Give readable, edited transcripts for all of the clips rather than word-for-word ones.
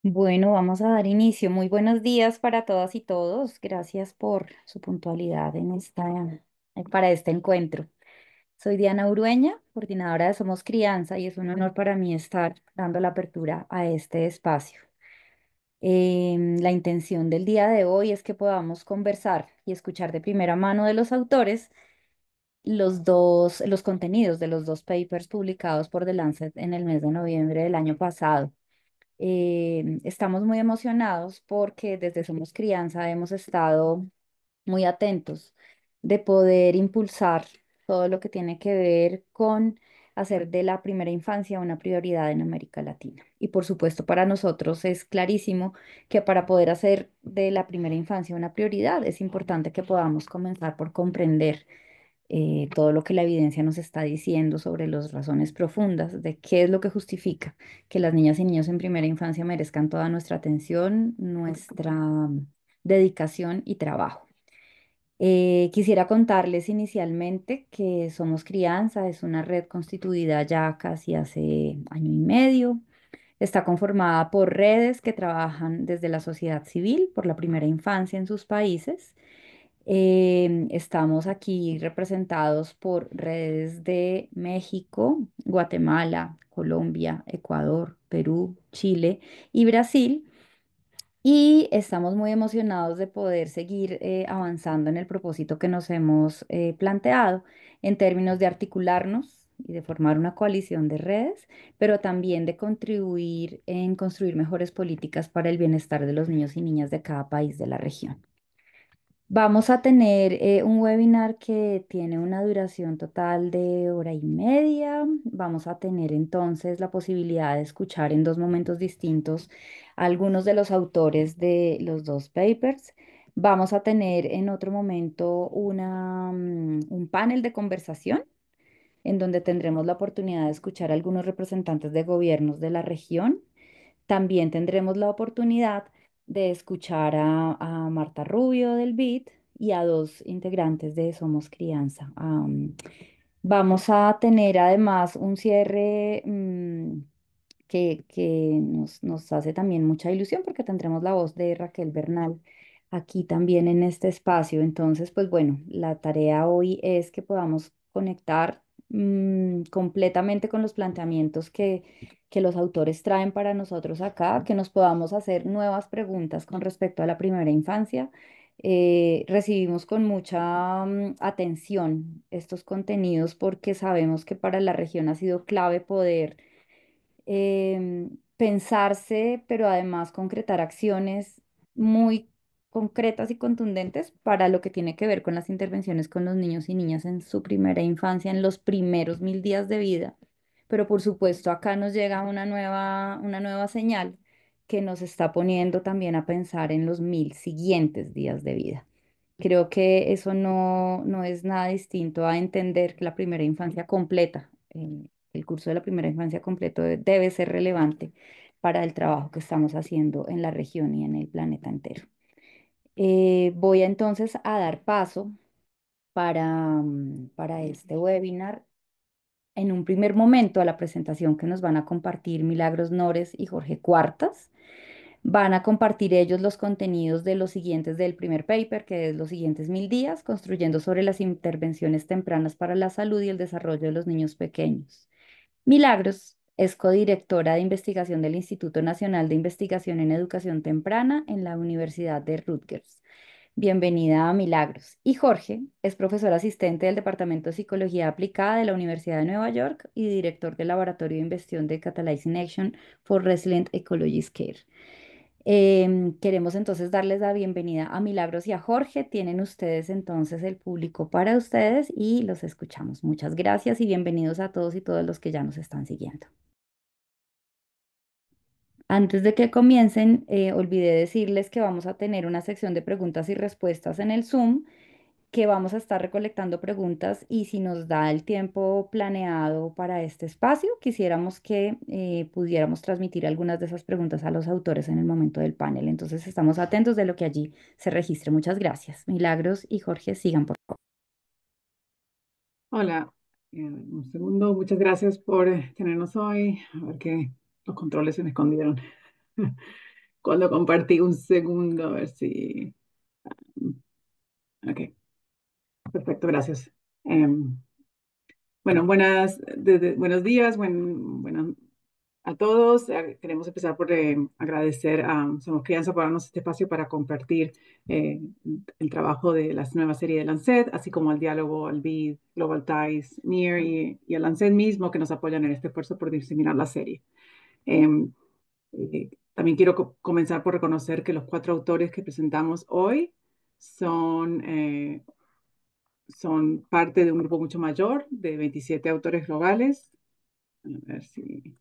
Bueno, vamos a dar inicio. Muy buenos días para todas y todos. Gracias por su puntualidad para este encuentro. Soy Diana Urueña, coordinadora de Somos Crianza, y es un honor para mí estar dando la apertura a este espacio. La intención del día de hoy es que podamos conversar y escuchar de primera mano de los autores los contenidos de los dos papers publicados por The Lancet en el mes de noviembre del año pasado. Estamos muy emocionados porque desde Somos Crianza hemos estado muy atentos de poder impulsar todo lo que tiene que ver con hacer de la primera infancia una prioridad en América Latina. Y por supuesto, para nosotros es clarísimo que para poder hacer de la primera infancia una prioridad es importante que podamos comenzar por comprender todo lo que la evidencia nos está diciendo sobre las razones profundas de qué es lo que justifica que las niñas y niños en primera infancia merezcan toda nuestra atención, nuestra dedicación y trabajo. Quisiera contarles inicialmente que Somos Crianza es una red constituida ya casi hace año y medio. Está conformada por redes que trabajan desde la sociedad civil por la primera infancia en sus países. Estamos aquí representados por redes de México, Guatemala, Colombia, Ecuador, Perú, Chile y Brasil. Y estamos muy emocionados de poder seguir avanzando en el propósito que nos hemos planteado en términos de articularnos y de formar una coalición de redes, pero también de contribuir en construir mejores políticas para el bienestar de los niños y niñas de cada país de la región. Vamos a tener un webinar que tiene una duración total de hora y media. Vamos a tener entonces la posibilidad de escuchar en dos momentos distintos a algunos de los autores de los dos papers. Vamos a tener en otro momento un panel de conversación en donde tendremos la oportunidad de escuchar a algunos representantes de gobiernos de la región. También tendremos la oportunidad de escuchar a Marta Rubio del BID y a dos integrantes de Somos Crianza. Vamos a tener además un cierre que nos hace también mucha ilusión porque tendremos la voz de Raquel Bernal aquí también en este espacio. Entonces, pues bueno, la tarea hoy es que podamos conectar completamente con los planteamientos que los autores traen para nosotros acá, que nos podamos hacer nuevas preguntas con respecto a la primera infancia. Recibimos con mucha atención estos contenidos porque sabemos que para la región ha sido clave poder pensarse, pero además concretar acciones muy concretas y contundentes para lo que tiene que ver con las intervenciones con los niños y niñas en su primera infancia, en los primeros 1000 días de vida. Pero por supuesto, acá nos llega una nueva señal que nos está poniendo también a pensar en los 1000 siguientes días de vida. Creo que eso no es nada distinto a entender que la primera infancia completa, el curso de la primera infancia completo debe ser relevante para el trabajo que estamos haciendo en la región y en el planeta entero. Voy entonces a dar paso para este webinar en un primer momento a la presentación que nos van a compartir Milagros Nores y Jorge Cuartas. Van a compartir ellos los contenidos de los siguientes del primer paper, que es los siguientes 1000 días, construyendo sobre las intervenciones tempranas para la salud y el desarrollo de los niños pequeños. Milagros es codirectora de investigación del Instituto Nacional de Investigación en Educación Temprana en la Universidad de Rutgers. Bienvenida a Milagros. Y Jorge es profesor asistente del Departamento de Psicología Aplicada de la Universidad de Nueva York y director del Laboratorio de Investigación de Catalyzing Action for Resilient Ecologies Care. Queremos entonces darles la bienvenida a Milagros y a Jorge. Tienen ustedes entonces el público para ustedes y los escuchamos. Muchas gracias y bienvenidos a todos y todas los que ya nos están siguiendo. Antes de que comiencen, olvidé decirles que vamos a tener una sección de preguntas y respuestas en el Zoom, que vamos a estar recolectando preguntas y si nos da el tiempo planeado para este espacio, quisiéramos que pudiéramos transmitir algunas de esas preguntas a los autores en el momento del panel. Entonces estamos atentos de lo que allí se registre. Muchas gracias. Milagros y Jorge, sigan por favor. Hola, un segundo, muchas gracias por tenernos hoy. A ver que los controles se me escondieron. cuando compartí un segundo, a ver si... Ok, perfecto, gracias. Em, bueno, buenos días, a todos. Queremos empezar por agradecer a Somos Crianza por darnos este espacio para compartir eh, el trabajo de la nueva serie de Lancet, así como el diálogo al BID, Global Ties, NEAR y a Lancet mismo que nos apoyan en este esfuerzo por diseminar la serie. Em, También quiero comenzar por reconocer que los cuatro autores que presentamos hoy son, son parte de un grupo mucho mayor, de 27 autores globales. A ver si,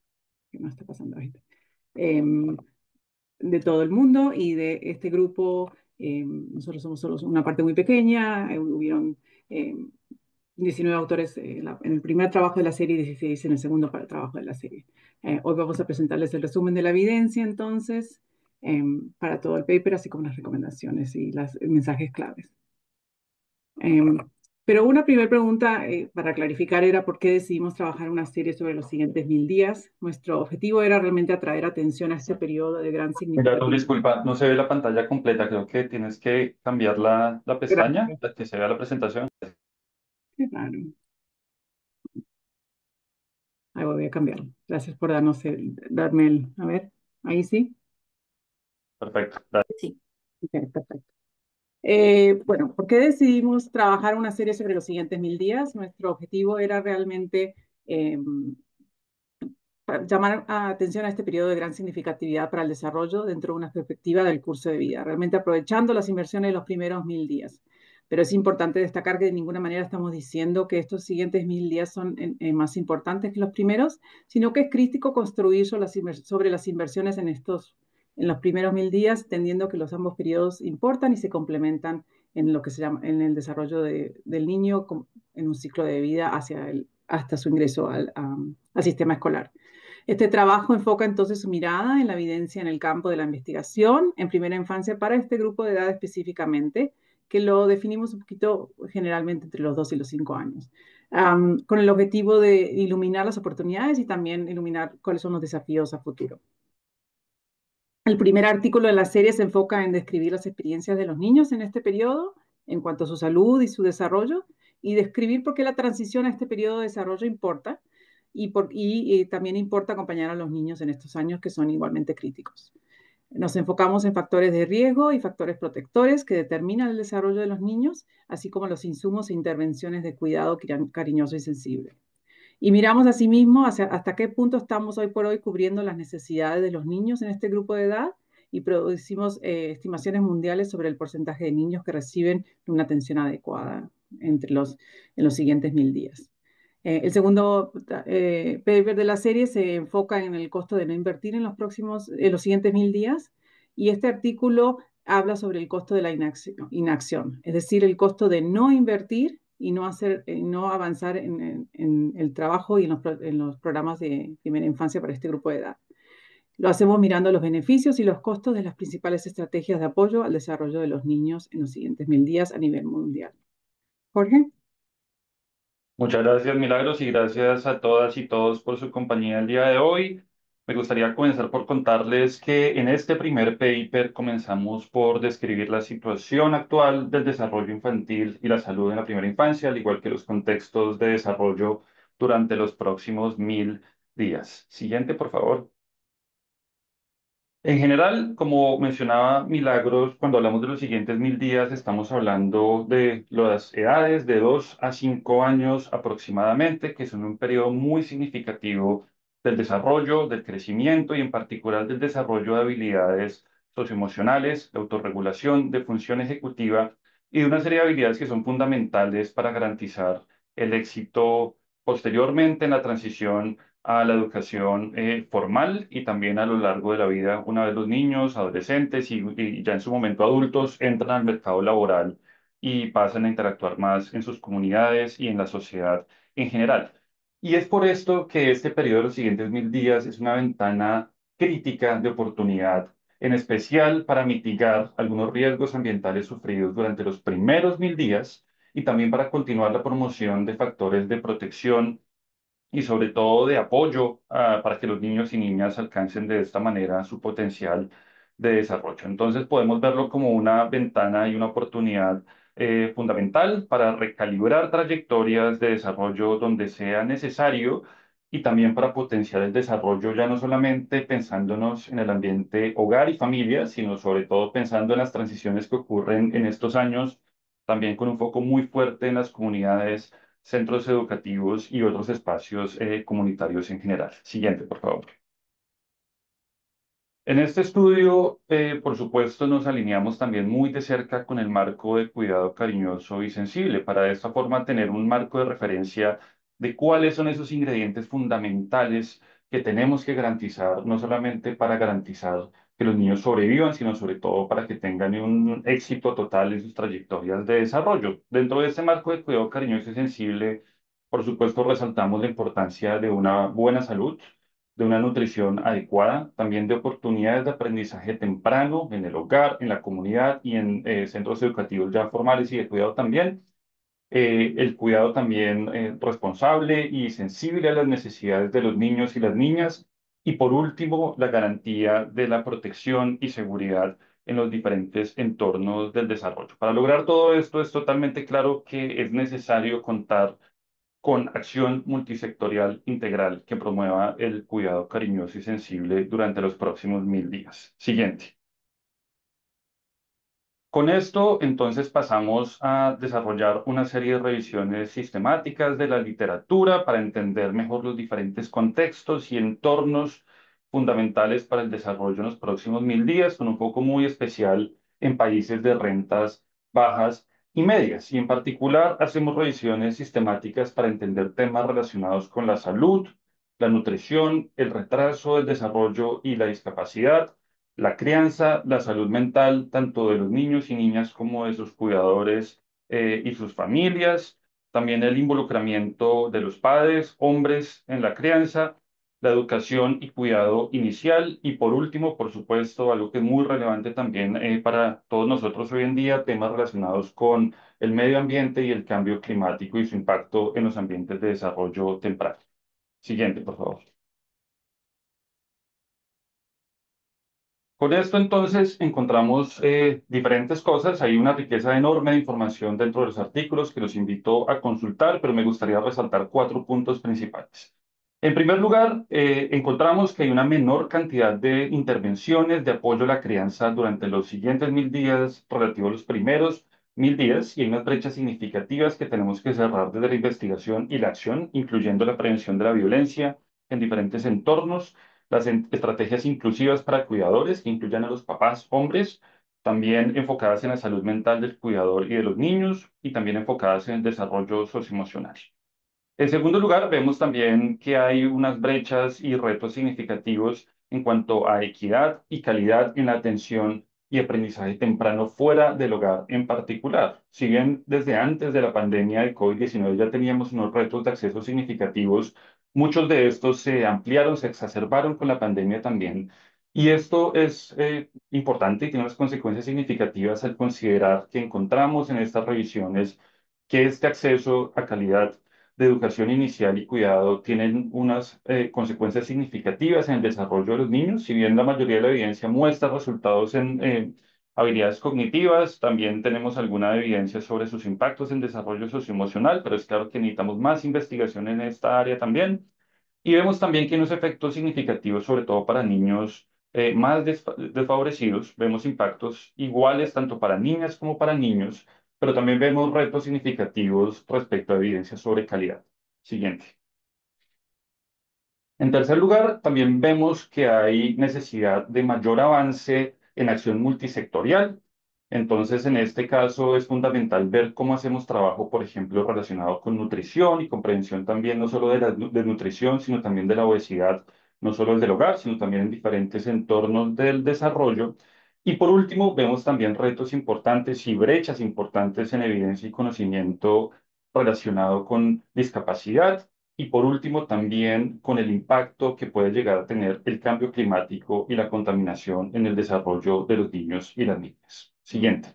¿qué más está pasando ahorita? Em, de todo el mundo y de este grupo, nosotros somos solo una parte muy pequeña, hubieron 19 autores en el primer trabajo de la serie y 16 en el segundo trabajo de la serie. Hoy vamos a presentarles el resumen de la evidencia, entonces, para todo el paper, así como las recomendaciones y los mensajes claves. Em, pero una primera pregunta para clarificar era por qué decidimos trabajar una serie sobre los siguientes 1000 días. Nuestro objetivo era realmente atraer atención a este periodo de gran Mira, tú significatividad. disculpa, no se ve la pantalla completa. Creo que tienes que cambiar la pestaña Gracias. para que se vea la presentación. Qué raro. Ahí voy a cambiarlo. Gracias por darme el... A ver, ahí sí. Perfecto. Gracias. Sí. Ok, perfecto. Bueno, ¿por qué decidimos trabajar una serie sobre los siguientes 1000 días? Nuestro objetivo era realmente eh, para llamar atención a este periodo de gran significatividad para el desarrollo dentro de una perspectiva del curso de vida, realmente aprovechando las inversiones de los primeros 1000 días. Pero es importante destacar que de ninguna manera estamos diciendo que estos siguientes 1000 días son más importantes que los primeros, sino que es crítico construir sobre las inversiones en los primeros 1000 días, entendiendo que los ambos periodos importan y se complementan en lo que se llama en el desarrollo del niño en un ciclo de vida hasta su ingreso al sistema escolar. Este trabajo enfoca entonces su mirada en la evidencia en el campo de la investigación en primera infancia para este grupo de edad específicamente, que lo definimos un poquito generalmente entre los 2 y los 5 años, con el objetivo de iluminar las oportunidades y también iluminar cuáles son los desafíos a futuro. El primer artículo de la serie se enfoca en describir las experiencias de los niños en este periodo en cuanto a su salud y su desarrollo y describir por qué la transición a este periodo de desarrollo importa y también importa acompañar a los niños en estos años que son igualmente críticos. Nos enfocamos en factores de riesgo y factores protectores que determinan el desarrollo de los niños, así como los insumos e intervenciones de cuidado cariñoso y sensible. Y miramos asimismo hasta qué punto estamos hoy por hoy cubriendo las necesidades de los niños en este grupo de edad y producimos estimaciones mundiales sobre el porcentaje de niños que reciben una atención adecuada en los siguientes 1000 días. El segundo paper de la serie se enfoca en el costo de no invertir en los siguientes 1000 días y este artículo habla sobre el costo de la inacción, es decir, el costo de no invertir y no avanzar en el trabajo y en los programas de primera infancia para este grupo de edad. Lo hacemos mirando los beneficios y los costos de las principales estrategias de apoyo al desarrollo de los niños en los siguientes 1000 días a nivel mundial. Jorge. Muchas gracias, Milagros, y gracias a todas y todos por su compañía el día de hoy. Me gustaría comenzar por contarles que en este primer paper comenzamos por describir la situación actual del desarrollo infantil y la salud en la primera infancia, al igual que los contextos de desarrollo durante los próximos 1000 días. Siguiente, por favor. En general, como mencionaba Milagros, cuando hablamos de los siguientes 1000 días, estamos hablando de las edades de 2 a 5 años aproximadamente, que son un periodo muy significativo del desarrollo, del crecimiento y en particular del desarrollo de habilidades socioemocionales, de autorregulación, de función ejecutiva y de una serie de habilidades que son fundamentales para garantizar el éxito posteriormente en la transición a la educación formal y también a lo largo de la vida, una vez los niños, adolescentes y ya en su momento adultos entran al mercado laboral y pasan a interactuar más en sus comunidades y en la sociedad en general. Y es por esto que este periodo de los siguientes 1000 días es una ventana crítica de oportunidad, en especial para mitigar algunos riesgos ambientales sufridos durante los primeros 1000 días y también para continuar la promoción de factores de protección y sobre todo de apoyo para que los niños y niñas alcancen de esta manera su potencial de desarrollo. Entonces podemos verlo como una ventana y una oportunidad fundamental para recalibrar trayectorias de desarrollo donde sea necesario y también para potenciar el desarrollo, ya no solamente pensándonos en el ambiente hogar y familia, sino sobre todo pensando en las transiciones que ocurren en estos años, también con un foco muy fuerte en las comunidades, centros educativos y otros espacios comunitarios en general. Siguiente, por favor. En este estudio, por supuesto, nos alineamos también muy de cerca con el marco de cuidado cariñoso y sensible, para de esta forma tener un marco de referencia de cuáles son esos ingredientes fundamentales que tenemos que garantizar, no solamente para garantizar que los niños sobrevivan, sino sobre todo para que tengan un éxito total en sus trayectorias de desarrollo. Dentro de este marco de cuidado cariñoso y sensible, por supuesto, resaltamos la importancia de una buena salud, de una nutrición adecuada, también de oportunidades de aprendizaje temprano en el hogar, en la comunidad y en centros educativos ya formales y de cuidado también. El cuidado también responsable y sensible a las necesidades de los niños y las niñas. Y por último, la garantía de la protección y seguridad en los diferentes entornos del desarrollo. Para lograr todo esto es totalmente claro que es necesario contar con acción multisectorial integral que promueva el cuidado cariñoso y sensible durante los próximos 1000 días. Siguiente. Con esto, entonces, pasamos a desarrollar una serie de revisiones sistemáticas de la literatura para entender mejor los diferentes contextos y entornos fundamentales para el desarrollo en los próximos 1000 días, con un foco muy especial en países de rentas bajas y medias. Y en particular, hacemos revisiones sistemáticas para entender temas relacionados con la salud, la nutrición, el retraso del desarrollo y la discapacidad, la crianza, la salud mental, tanto de los niños y niñas como de sus cuidadores y sus familias, también el involucramiento de los padres, hombres en la crianza, la educación y cuidado inicial y por último, por supuesto, algo que es muy relevante también para todos nosotros hoy en día, temas relacionados con el medio ambiente y el cambio climático y su impacto en los ambientes de desarrollo temprano. Siguiente, por favor. Con esto entonces encontramos diferentes cosas. Hay una riqueza enorme de información dentro de los artículos que los invito a consultar, pero me gustaría resaltar 4 puntos principales. En primer lugar, encontramos que hay una menor cantidad de intervenciones de apoyo a la crianza durante los siguientes 1000 días relativo a los primeros 1000 días y hay unas brechas significativas que tenemos que cerrar desde la investigación y la acción, incluyendo la prevención de la violencia en diferentes entornos, las estrategias inclusivas para cuidadores que incluyan a los papás hombres, también enfocadas en la salud mental del cuidador y de los niños y también enfocadas en el desarrollo socioemocional. En segundo lugar, vemos también que hay unas brechas y retos significativos en cuanto a equidad y calidad en la atención y aprendizaje temprano fuera del hogar en particular. Si bien desde antes de la pandemia de COVID-19 ya teníamos unos retos de acceso significativos, muchos de estos se ampliaron, se exacerbaron con la pandemia también. Y esto es importante y tiene unas consecuencias significativas al considerar que encontramos en estas revisiones que este acceso a calidad de educación inicial y cuidado tienen unas consecuencias significativas en el desarrollo de los niños. Si bien la mayoría de la evidencia muestra resultados en habilidades cognitivas, también tenemos alguna evidencia sobre sus impactos en desarrollo socioemocional, pero es claro que necesitamos más investigación en esta área también. Y vemos también que hay unos efectos significativos, sobre todo para niños más desfavorecidos. Vemos impactos iguales tanto para niñas como para niños, pero también vemos retos significativos respecto a evidencia sobre calidad. Siguiente. En tercer lugar, también vemos que hay necesidad de mayor avance en acción multisectorial. Entonces, en este caso es fundamental ver cómo hacemos trabajo, por ejemplo, relacionado con nutrición y con prevención también, no solo de la nutrición, sino también de la obesidad, no solo desde el hogar, sino también en diferentes entornos del desarrollo. Y por último, vemos también retos importantes y brechas importantes en evidencia y conocimiento relacionado con discapacidad y por último, también con el impacto que puede llegar a tener el cambio climático y la contaminación en el desarrollo de los niños y las niñas. Siguiente.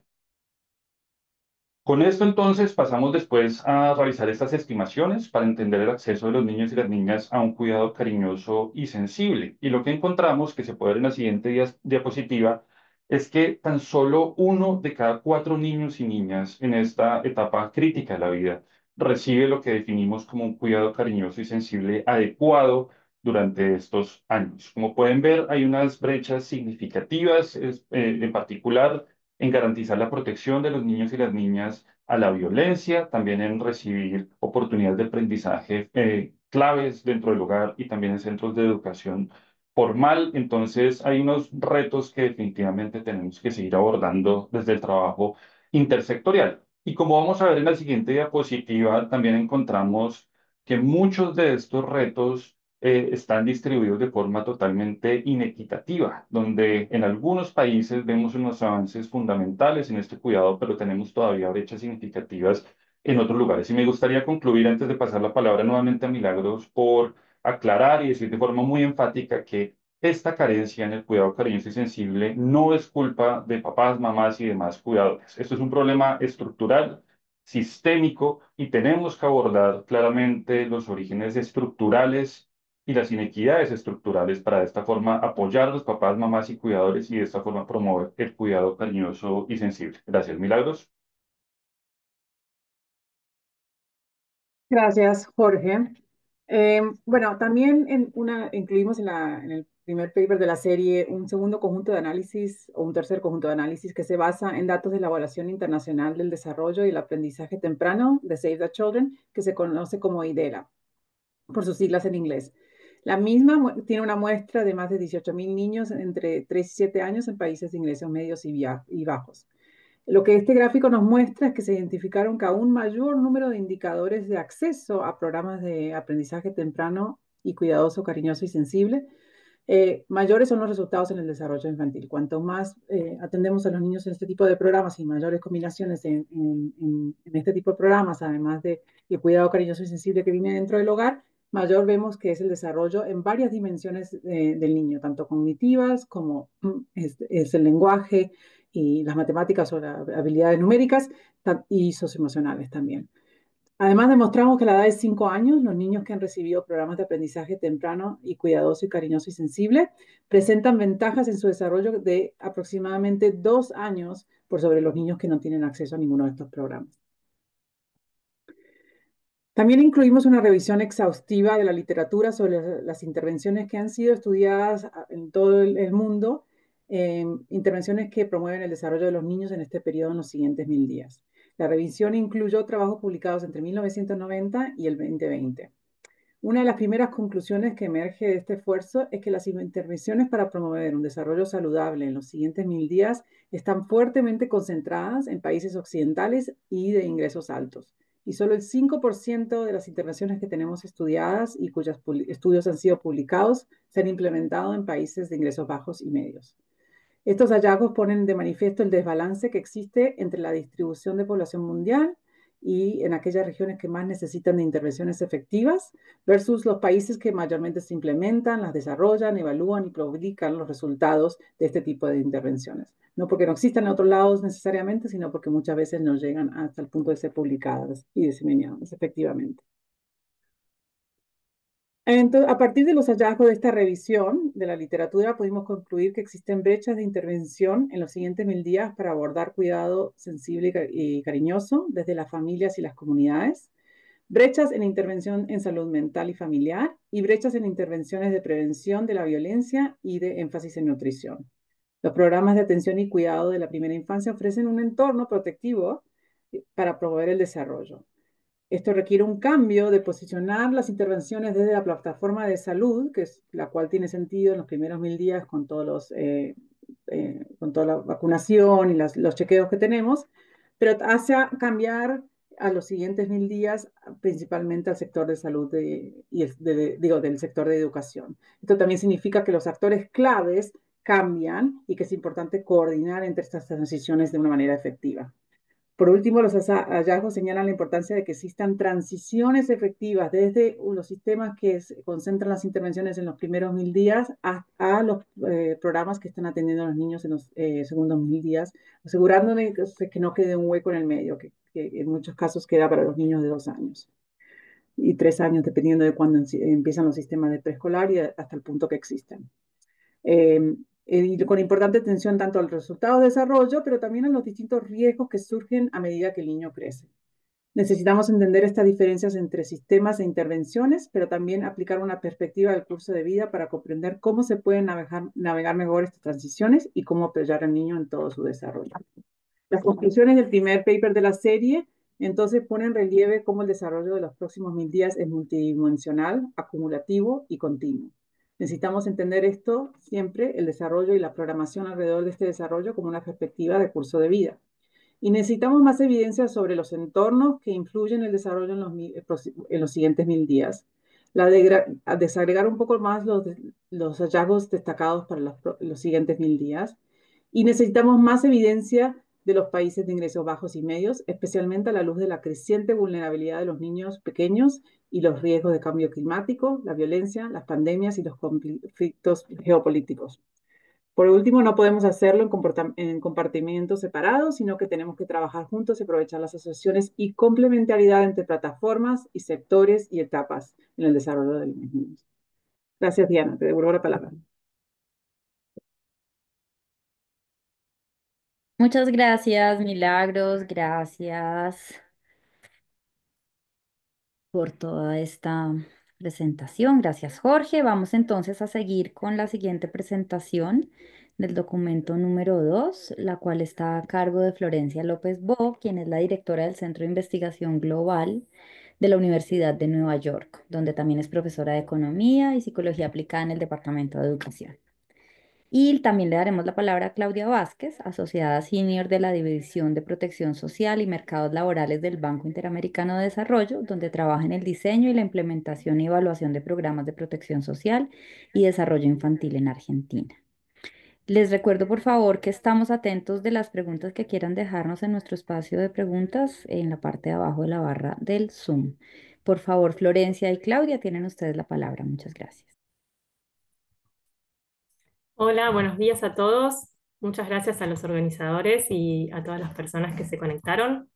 Con esto entonces pasamos después a realizar estas estimaciones para entender el acceso de los niños y las niñas a un cuidado cariñoso y sensible. Y lo que encontramos, que se puede ver en la siguiente diapositiva, es que tan solo uno de cada cuatro niños y niñas en esta etapa crítica de la vida recibe lo que definimos como un cuidado cariñoso y sensible adecuado durante estos años. Como pueden ver, hay unas brechas significativas, en particular en garantizar la protección de los niños y las niñas a la violencia, también en recibir oportunidades de aprendizaje claves dentro del hogar y también en centros de educación formal. Entonces, hay unos retos que definitivamente tenemos que seguir abordando desde el trabajo intersectorial. Y como vamos a ver en la siguiente diapositiva, también encontramos que muchos de estos retos están distribuidos de forma totalmente inequitativa, donde en algunos países vemos unos avances fundamentales en este cuidado, pero tenemos todavía brechas significativas en otros lugares. Y me gustaría concluir antes de pasar la palabra nuevamente a Milagros por aclarar y decir de forma muy enfática que esta carencia en el cuidado cariñoso y sensible no es culpa de papás, mamás y demás cuidadores. Esto es un problema estructural, sistémico, y tenemos que abordar claramente los orígenes estructurales y las inequidades estructurales para de esta forma apoyar a los papás, mamás y cuidadores y de esta forma promover el cuidado cariñoso y sensible. Gracias, Milagros. Gracias, Jorge. Bueno, también incluimos en el primer paper de la serie un segundo conjunto de análisis o un tercer conjunto de análisis que se basa en datos de la Evaluación Internacional del Desarrollo y el Aprendizaje Temprano de Save the Children, que se conoce como IDELA, por sus siglas en inglés. La misma tiene una muestra de más de 18.000 niños entre 3 y 7 años en países de ingresos medios y bajos. Lo que este gráfico nos muestra es que se identificaron que un mayor número de indicadores de acceso a programas de aprendizaje temprano y cuidadoso, cariñoso y sensible, mayores son los resultados en el desarrollo infantil. Cuanto más atendemos a los niños en este tipo de programas y mayores combinaciones en este tipo de programas, además de el cuidado cariñoso y sensible que viene dentro del hogar, mayor vemos que es el desarrollo en varias dimensiones del niño, tanto cognitivas como es el lenguaje y las matemáticas o las habilidades numéricas y socioemocionales también. Además, demostramos que a la edad de 5 años, los niños que han recibido programas de aprendizaje temprano y cuidadoso y cariñoso y sensible presentan ventajas en su desarrollo de aproximadamente 2 años por sobre los niños que no tienen acceso a ninguno de estos programas. También incluimos una revisión exhaustiva de la literatura sobre las intervenciones que han sido estudiadas en todo el mundo, intervenciones que promueven el desarrollo de los niños en este periodo en los siguientes 1000 días. La revisión incluyó trabajos publicados entre 1990 y el 2020. Una de las primeras conclusiones que emerge de este esfuerzo es que las intervenciones para promover un desarrollo saludable en los siguientes 1000 días están fuertemente concentradas en países occidentales y de ingresos altos. Y solo el 5% de las intervenciones que tenemos estudiadas y cuyos estudios han sido publicados se han implementado en países de ingresos bajos y medios. Estos hallazgos ponen de manifiesto el desbalance que existe entre la distribución de población mundial y en aquellas regiones que más necesitan de intervenciones efectivas versus los países que mayormente se implementan, las desarrollan, evalúan y publican los resultados de este tipo de intervenciones. No porque no existan en otros lados necesariamente, sino porque muchas veces no llegan hasta el punto de ser publicadas y diseminadas efectivamente. Entonces, a partir de los hallazgos de esta revisión de la literatura, pudimos concluir que existen brechas de intervención en los siguientes 1000 días para abordar cuidado sensible y cariñoso desde las familias y las comunidades, brechas en intervención en salud mental y familiar y brechas en intervenciones de prevención de la violencia y de énfasis en nutrición. Los programas de atención y cuidado de la primera infancia ofrecen un entorno protectivo para promover el desarrollo. Esto requiere un cambio de posicionar las intervenciones desde la plataforma de salud, que es la cual tiene sentido en los primeros 1000 días con con toda la vacunación y los chequeos que tenemos, pero hacia cambiar a los siguientes 1000 días, principalmente al sector de salud del sector de educación. Esto también significa que los actores claves cambian y que es importante coordinar entre estas transiciones de una manera efectiva. Por último, los hallazgos señalan la importancia de que existan transiciones efectivas desde los sistemas que concentran las intervenciones en los primeros 1000 días a los programas que están atendiendo a los niños en los segundos 1000 días, asegurándole que no quede un hueco en el medio, que en muchos casos queda para los niños de 2 años y 3 años, dependiendo de cuándo empiezan los sistemas de preescolar y hasta el punto que existen. y con importante atención tanto al resultado de desarrollo, pero también a los distintos riesgos que surgen a medida que el niño crece. Necesitamos entender estas diferencias entre sistemas e intervenciones, pero también aplicar una perspectiva del curso de vida para comprender cómo se pueden navegar mejor estas transiciones y cómo apoyar al niño en todo su desarrollo. Las conclusiones del primer paper de la serie entonces ponen en relieve cómo el desarrollo de los próximos 1000 días es multidimensional, acumulativo y continuo. Necesitamos entender esto siempre, el desarrollo y la programación alrededor de este desarrollo como una perspectiva de curso de vida. Y necesitamos más evidencia sobre los entornos que influyen en el desarrollo en los siguientes 1000 días. A desagregar un poco más los hallazgos destacados para los siguientes 1000 días. Y necesitamos más evidencia de los países de ingresos bajos y medios, especialmente a la luz de la creciente vulnerabilidad de los niños pequeños y los riesgos de cambio climático, la violencia, las pandemias y los conflictos geopolíticos. Por último, no podemos hacerlo en compartimientos separados, sino que tenemos que trabajar juntos y aprovechar las asociaciones y complementariedad entre plataformas y sectores y etapas en el desarrollo de los niños. Gracias, Diana. Te devuelvo la palabra. Muchas gracias, Milagros, gracias por toda esta presentación. Gracias, Jorge. Vamos entonces a seguir con la siguiente presentación del documento número 2, la cual está a cargo de Florencia López Bo, quien es la directora del Centro de Investigación Global de la Universidad de Nueva York, donde también es profesora de Economía y Psicología Aplicada en el Departamento de Educación. Y también le daremos la palabra a Claudia Vázquez, asociada senior de la División de Protección Social y Mercados Laborales del Banco Interamericano de Desarrollo, donde trabaja en el diseño y la implementación y evaluación de programas de protección social y desarrollo infantil en Argentina. Les recuerdo, por favor, que estamos atentos de las preguntas que quieran dejarnos en nuestro espacio de preguntas en la parte de abajo de la barra del Zoom. Por favor, Florencia y Claudia, tienen ustedes la palabra. Muchas gracias. Hola, buenos días a todos. Muchas gracias a los organizadores y a todas las personas que se conectaron.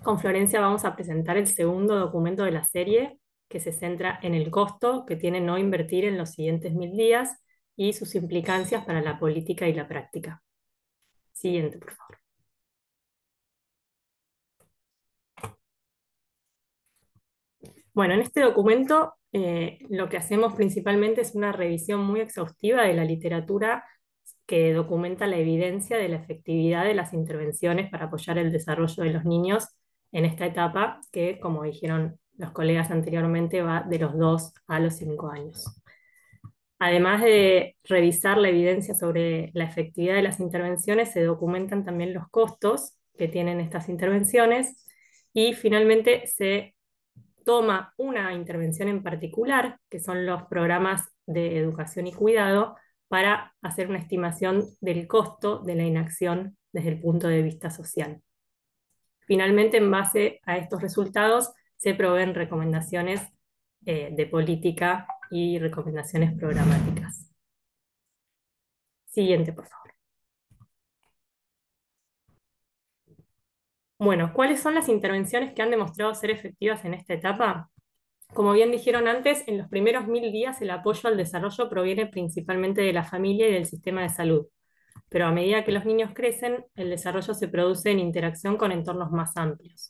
Con Florencia vamos a presentar el segundo documento de la serie, que se centra en el costo que tiene no invertir en los siguientes 1000 días y sus implicancias para la política y la práctica. Siguiente, por favor. Bueno, en este documento lo que hacemos principalmente es una revisión muy exhaustiva de la literatura que documenta la evidencia de la efectividad de las intervenciones para apoyar el desarrollo de los niños en esta etapa, que, como dijeron los colegas anteriormente, va de los 2 a los 5 años. Además de revisar la evidencia sobre la efectividad de las intervenciones, se documentan también los costos que tienen estas intervenciones y finalmente se toma una intervención en particular, que son los programas de educación y cuidado, para hacer una estimación del costo de la inacción desde el punto de vista social. Finalmente, en base a estos resultados, se proveen recomendaciones de política y recomendaciones programáticas. Siguiente, por favor. Bueno, ¿cuáles son las intervenciones que han demostrado ser efectivas en esta etapa? Como bien dijeron antes, en los primeros 1000 días el apoyo al desarrollo proviene principalmente de la familia y del sistema de salud, pero a medida que los niños crecen, el desarrollo se produce en interacción con entornos más amplios.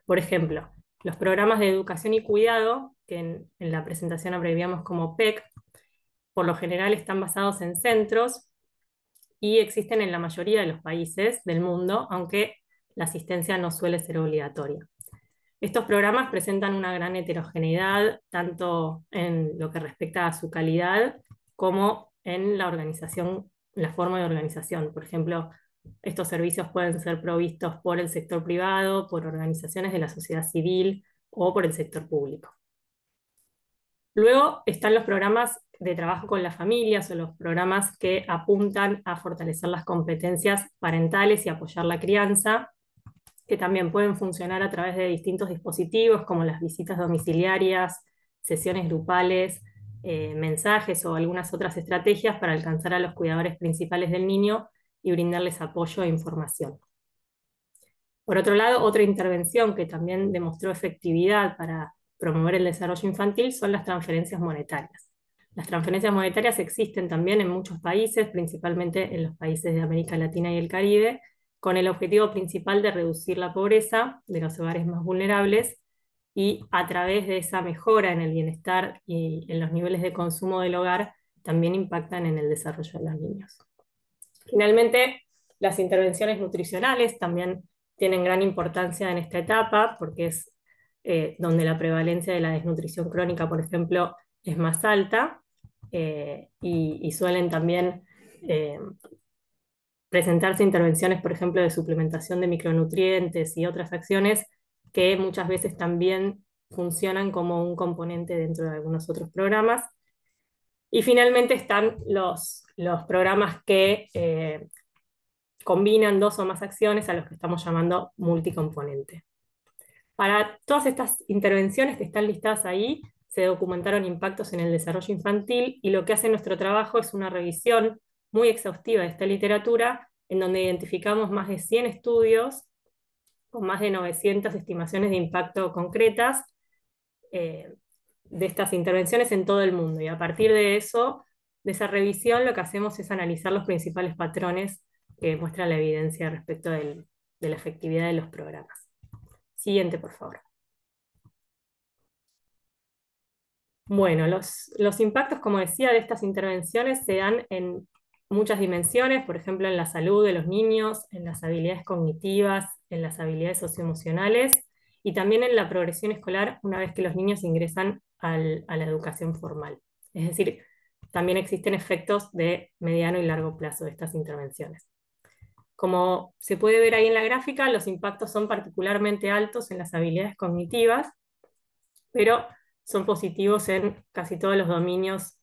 Por ejemplo, los programas de educación y cuidado, que en la presentación abreviamos como PEC, por lo general están basados en centros y existen en la mayoría de los países del mundo, aunque la asistencia no suele ser obligatoria. Estos programas presentan una gran heterogeneidad, tanto en lo que respecta a su calidad como en la organización, la forma de organización. Por ejemplo, estos servicios pueden ser provistos por el sector privado, por organizaciones de la sociedad civil o por el sector público. Luego están los programas de trabajo con las familias o los programas que apuntan a fortalecer las competencias parentales y apoyar la crianza, que también pueden funcionar a través de distintos dispositivos como las visitas domiciliarias, sesiones grupales, mensajes o algunas otras estrategias para alcanzar a los cuidadores principales del niño y brindarles apoyo e información. Por otro lado, otra intervención que también demostró efectividad para promover el desarrollo infantil son las transferencias monetarias. Las transferencias monetarias existen también en muchos países, principalmente en los países de América Latina y el Caribe, con el objetivo principal de reducir la pobreza de los hogares más vulnerables y a través de esa mejora en el bienestar y en los niveles de consumo del hogar, también impactan en el desarrollo de los niños. Finalmente, las intervenciones nutricionales también tienen gran importancia en esta etapa, porque es donde la prevalencia de la desnutrición crónica, por ejemplo, es más alta, y suelen también presentarse intervenciones, por ejemplo, de suplementación de micronutrientes y otras acciones que muchas veces también funcionan como un componente dentro de algunos otros programas. Y finalmente están los programas que combinan dos o más acciones, a los que estamos llamando multicomponente. Para todas estas intervenciones que están listadas ahí, se documentaron impactos en el desarrollo infantil, y lo que hace nuestro trabajo es una revisión muy exhaustiva de esta literatura, en donde identificamos más de 100 estudios con más de 900 estimaciones de impacto concretas de estas intervenciones en todo el mundo. Y a partir de eso, de esa revisión, lo que hacemos es analizar los principales patrones que muestran la evidencia respecto de la efectividad de los programas. Siguiente, por favor. Bueno, los impactos, como decía, de estas intervenciones se dan en muchas dimensiones, por ejemplo, en la salud de los niños, en las habilidades cognitivas, en las habilidades socioemocionales y también en la progresión escolar una vez que los niños ingresan a la educación formal. Es decir, también existen efectos de mediano y largo plazo de estas intervenciones. Como se puede ver ahí en la gráfica, los impactos son particularmente altos en las habilidades cognitivas, pero son positivos en casi todos los dominios,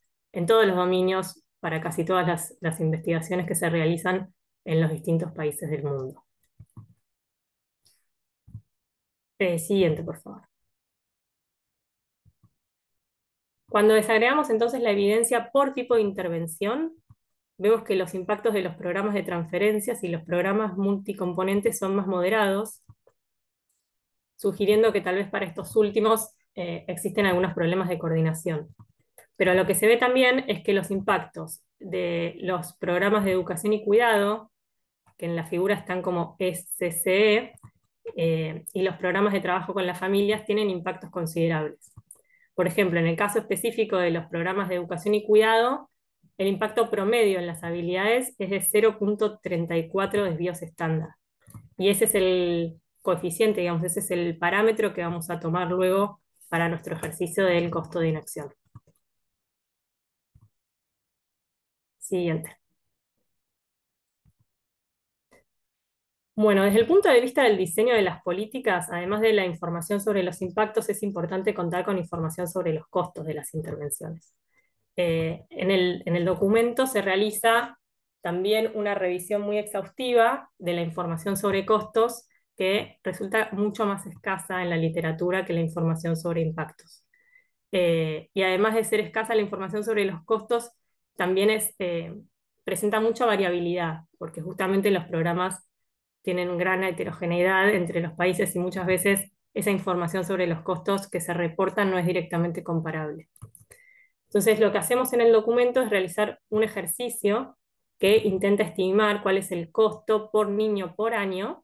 para casi todas las investigaciones que se realizan en los distintos países del mundo. Siguiente, por favor. Cuando desagregamos entonces la evidencia por tipo de intervención, vemos que los impactos de los programas de transferencias y los programas multicomponentes son más moderados, sugiriendo que tal vez para estos últimos existen algunos problemas de coordinación. Pero lo que se ve también es que los impactos de los programas de educación y cuidado, que en la figura están como SCE, y los programas de trabajo con las familias tienen impactos considerables. Por ejemplo, en el caso específico de los programas de educación y cuidado, el impacto promedio en las habilidades es de 0,34 desvíos estándar. Y ese es el coeficiente, digamos, ese es el parámetro que vamos a tomar luego para nuestro ejercicio del costo de inacción. Siguiente. Bueno, desde el punto de vista del diseño de las políticas, además de la información sobre los impactos, es importante contar con información sobre los costos de las intervenciones. En el documento se realiza también una revisión muy exhaustiva de la información sobre costos, que resulta mucho más escasa en la literatura que la información sobre impactos. Y además de ser escasa la información sobre los costos, también presenta mucha variabilidad, porque justamente los programas tienen gran heterogeneidad entre los países y muchas veces esa información sobre los costos que se reportan no es directamente comparable. Entonces, lo que hacemos en el documento es realizar un ejercicio que intenta estimar cuál es el costo por niño por año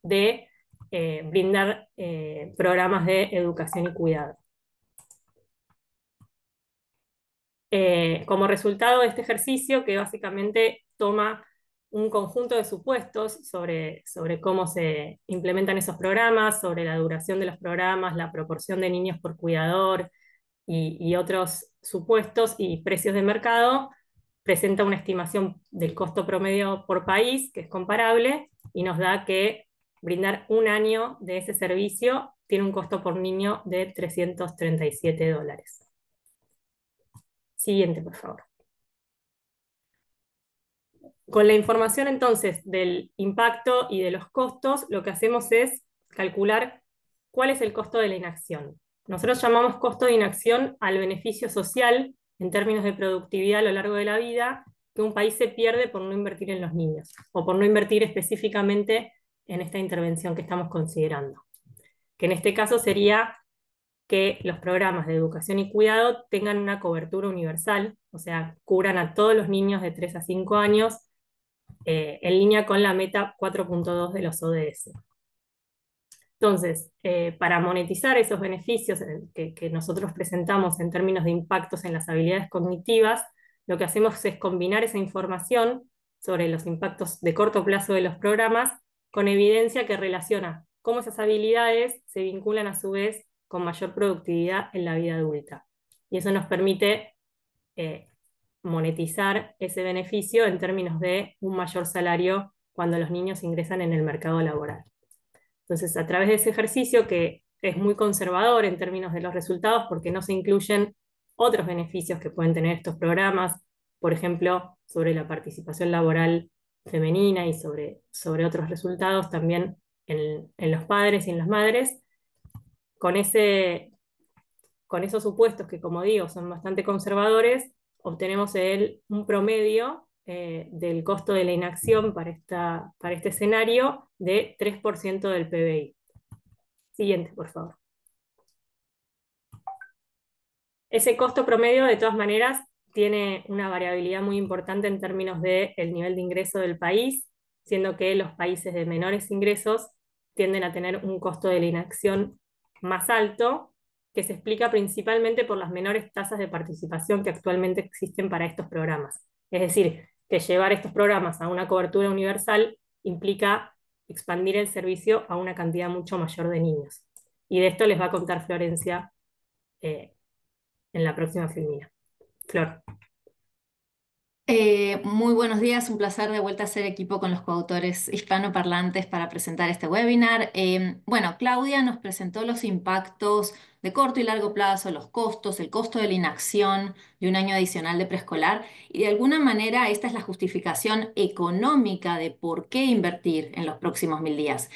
de brindar programas de educación y cuidado. Como resultado de este ejercicio, que básicamente toma un conjunto de supuestos sobre cómo se implementan esos programas, sobre la duración de los programas, la proporción de niños por cuidador y otros supuestos y precios de mercado, presenta una estimación del costo promedio por país, que es comparable, y nos da que brindar un año de ese servicio tiene un costo por niño de $337. Siguiente, por favor. Con la información entonces del impacto y de los costos, lo que hacemos es calcular cuál es el costo de la inacción. Nosotros llamamos costo de inacción al beneficio social en términos de productividad a lo largo de la vida que un país se pierde por no invertir en los niños, o por no invertir específicamente en esta intervención que estamos considerando, que en este caso sería que los programas de educación y cuidado tengan una cobertura universal, o sea, cubran a todos los niños de 3 a 5 años, en línea con la meta 4.2 de los ODS. Entonces, para monetizar esos beneficios que nosotros presentamos en términos de impactos en las habilidades cognitivas, lo que hacemos es combinar esa información sobre los impactos de corto plazo de los programas con evidencia que relaciona cómo esas habilidades se vinculan a su vez con mayor productividad en la vida adulta. Y eso nos permite monetizar ese beneficio en términos de un mayor salario cuando los niños ingresan en el mercado laboral. Entonces, a través de ese ejercicio, que es muy conservador en términos de los resultados, porque no se incluyen otros beneficios que pueden tener estos programas, por ejemplo, sobre la participación laboral femenina y sobre otros resultados también en los padres y en las madres, con con esos supuestos que, como digo, son bastante conservadores, obtenemos un promedio del costo de la inacción para este escenario de 3% del PBI. Siguiente, por favor. Ese costo promedio, de todas maneras, tiene una variabilidad muy importante en términos del nivel de ingreso del país, siendo que los países de menores ingresos tienden a tener un costo de la inacción más alto, que se explica principalmente por las menores tasas de participación que actualmente existen para estos programas. Es decir, que llevar estos programas a una cobertura universal implica expandir el servicio a una cantidad mucho mayor de niños. Y de esto les va a contar Florencia en la próxima filmina. Flor. Muy buenos días, un placer de vuelta a hacer equipo con los coautores hispanoparlantes para presentar este webinar. Bueno, Claudia nos presentó los impactos de corto y largo plazo, los costos, el costo de la inacción de un año adicional de preescolar y de alguna manera esta es la justificación económica de por qué invertir en los próximos 1000 días.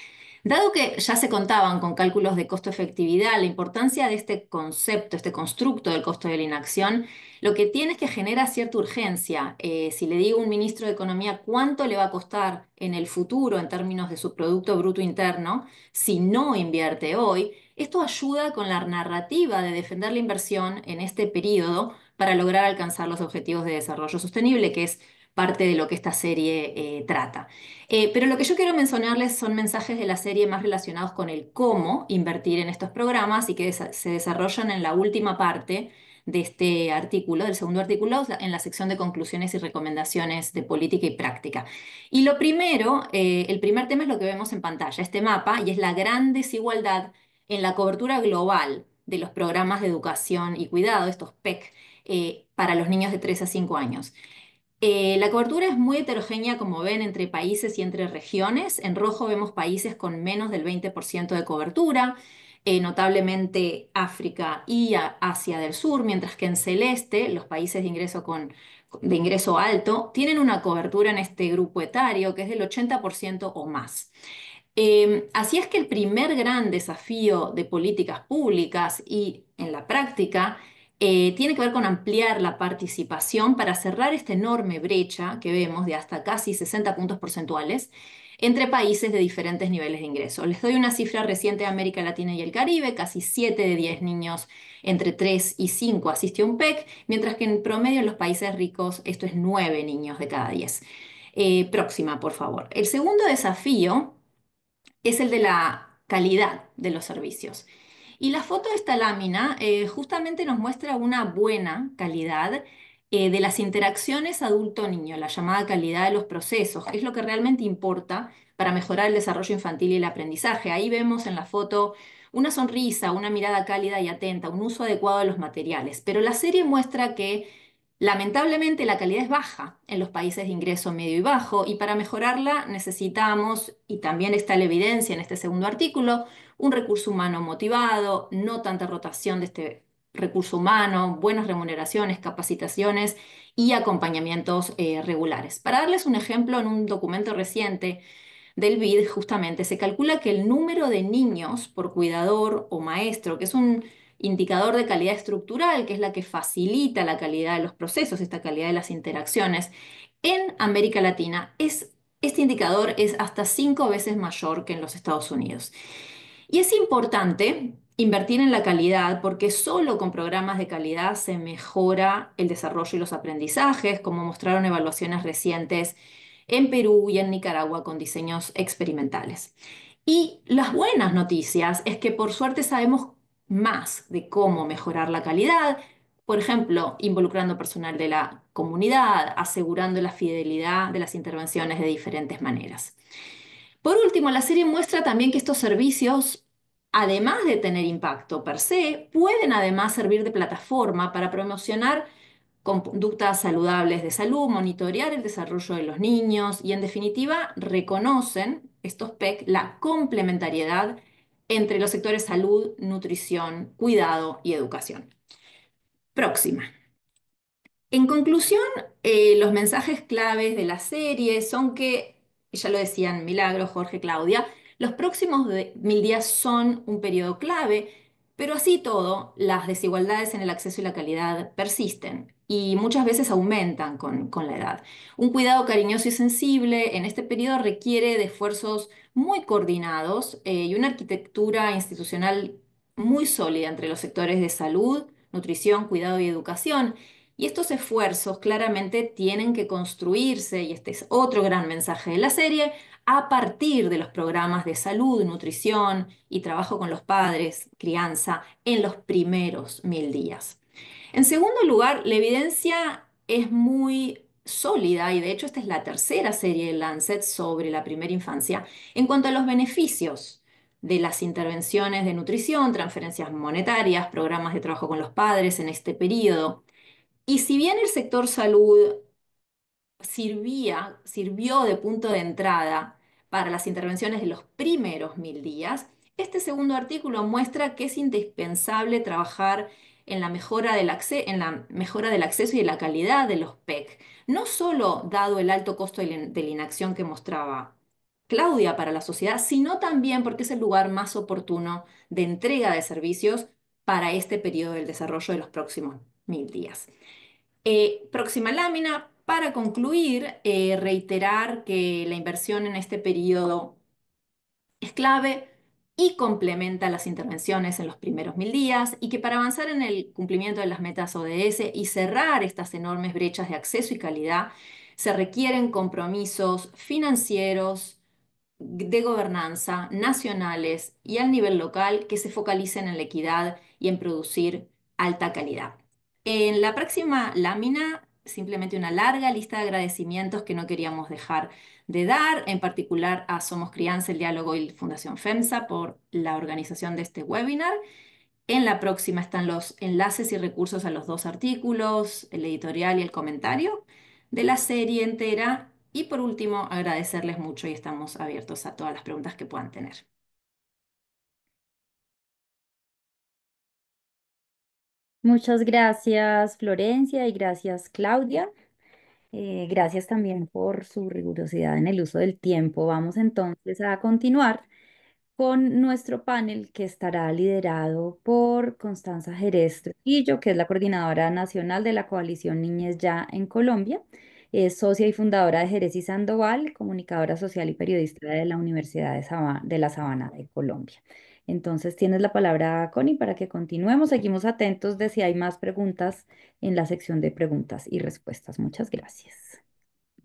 Dado que ya se contaban con cálculos de costo-efectividad, la importancia de este concepto, este constructo del costo de la inacción, lo que tiene es que genera cierta urgencia. Si le digo a un ministro de Economía cuánto le va a costar en el futuro en términos de su Producto Bruto Interno si no invierte hoy, esto ayuda con la narrativa de defender la inversión en este periodo para lograr alcanzar los objetivos de desarrollo sostenible, que es parte de lo que esta serie trata. Pero lo que yo quiero mencionarles son mensajes de la serie más relacionados con el cómo invertir en estos programas y que se desarrollan en la última parte de este artículo, del segundo artículo, en la sección de conclusiones y recomendaciones de política y práctica. Y lo primero, el primer tema es lo que vemos en pantalla, este mapa, y es la gran desigualdad en la cobertura global de los programas de educación y cuidado, estos PEC, para los niños de 3 a 5 años. La cobertura es muy heterogénea, como ven, entre países y entre regiones. En rojo vemos países con menos del 20% de cobertura, notablemente África y Asia del Sur, mientras que en celeste los países de ingreso alto tienen una cobertura en este grupo etario que es del 80% o más. Así es que el primer gran desafío de políticas públicas y en la práctica tiene que ver con ampliar la participación para cerrar esta enorme brecha que vemos de hasta casi 60 puntos porcentuales entre países de diferentes niveles de ingreso. Les doy una cifra reciente de América Latina y el Caribe: casi 7 de 10 niños entre 3 y 5 asistió a un PEC, mientras que en promedio en los países ricos esto es 9 niños de cada 10. Próxima, por favor. El segundo desafío es el de la calidad de los servicios. Y la foto de esta lámina justamente nos muestra una buena calidad de las interacciones adulto-niño, la llamada calidad de los procesos, que es lo que realmente importa para mejorar el desarrollo infantil y el aprendizaje. Ahí vemos en la foto una sonrisa, una mirada cálida y atenta, un uso adecuado de los materiales. Pero la serie muestra que lamentablemente la calidad es baja en los países de ingreso medio y bajo y para mejorarla necesitamos, y también está la evidencia en este segundo artículo, un recurso humano motivado, no tanta rotación de este recurso humano, buenas remuneraciones, capacitaciones y acompañamientos regulares. Para darles un ejemplo, en un documento reciente del BID, justamente se calcula que el número de niños por cuidador o maestro, que es un indicador de calidad estructural, que es la que facilita la calidad de los procesos, esta calidad de las interacciones, en América Latina, este indicador es hasta 5 veces mayor que en los Estados Unidos. Y es importante invertir en la calidad, porque solo con programas de calidad se mejora el desarrollo y los aprendizajes, como mostraron evaluaciones recientes en Perú y en Nicaragua con diseños experimentales. Y las buenas noticias es que por suerte sabemos más de cómo mejorar la calidad, por ejemplo, involucrando personal de la comunidad, asegurando la fidelidad de las intervenciones de diferentes maneras. Por último, la serie muestra también que estos servicios, además de tener impacto per se, pueden además servir de plataforma para promocionar conductas saludables de salud, monitorear el desarrollo de los niños y, en definitiva, reconocen estos PEC la complementariedad entre los sectores salud, nutrición, cuidado y educación. Próxima. En conclusión, los mensajes claves de la serie son que, ya lo decían Milagro, Jorge, Claudia, los próximos 1000 días son un periodo clave, pero así todo, las desigualdades en el acceso y la calidad persisten y muchas veces aumentan con la edad. Un cuidado cariñoso y sensible en este periodo requiere de esfuerzos muy coordinados y una arquitectura institucional muy sólida entre los sectores de salud, nutrición, cuidado y educación. Y estos esfuerzos claramente tienen que construirse, y este es otro gran mensaje de la serie, a partir de los programas de salud, nutrición y trabajo con los padres, crianza, en los primeros 1000 días. En segundo lugar, la evidencia es muy sólida y de hecho esta es la tercera serie de Lancet sobre la primera infancia en cuanto a los beneficios de las intervenciones de nutrición, transferencias monetarias, programas de trabajo con los padres en este periodo. Y si bien el sector salud sirvió de punto de entrada para las intervenciones de los primeros 1000 días, este segundo artículo muestra que es indispensable trabajar en la mejora del acceso y de la calidad de los PEC, no solo dado el alto costo de la inacción que mostraba Claudia para la sociedad, sino también porque es el lugar más oportuno de entrega de servicios para este periodo del desarrollo de los próximos 1000 días. Próxima lámina. Para concluir, reiterar que la inversión en este periodo es clave y complementa las intervenciones en los primeros 1000 días y que para avanzar en el cumplimiento de las metas ODS y cerrar estas enormes brechas de acceso y calidad, se requieren compromisos financieros, de gobernanza, nacionales y al nivel local que se focalicen en la equidad y en producir alta calidad. En la próxima lámina, simplemente una larga lista de agradecimientos que no queríamos dejar de dar, en particular a Somos Crianza, el Diálogo y Fundación FEMSA por la organización de este webinar. En la próxima están los enlaces y recursos a los dos artículos, el editorial y el comentario de la serie entera. Y por último, agradecerles mucho y estamos abiertos a todas las preguntas que puedan tener. Muchas gracias, Florencia, y gracias, Claudia. Gracias también por su rigurosidad en el uso del tiempo. Vamos entonces a continuar con nuestro panel que estará liderado por Constanza Jerez Trujillo, que es la coordinadora nacional de la Coalición Niñez Ya en Colombia. Es socia y fundadora de Jerez y Sandoval, comunicadora social y periodista de la Universidad de La Sabana de Colombia. Entonces tienes la palabra, Connie, para que continuemos. Seguimos atentos de si hay más preguntas en la sección de preguntas y respuestas. Muchas gracias.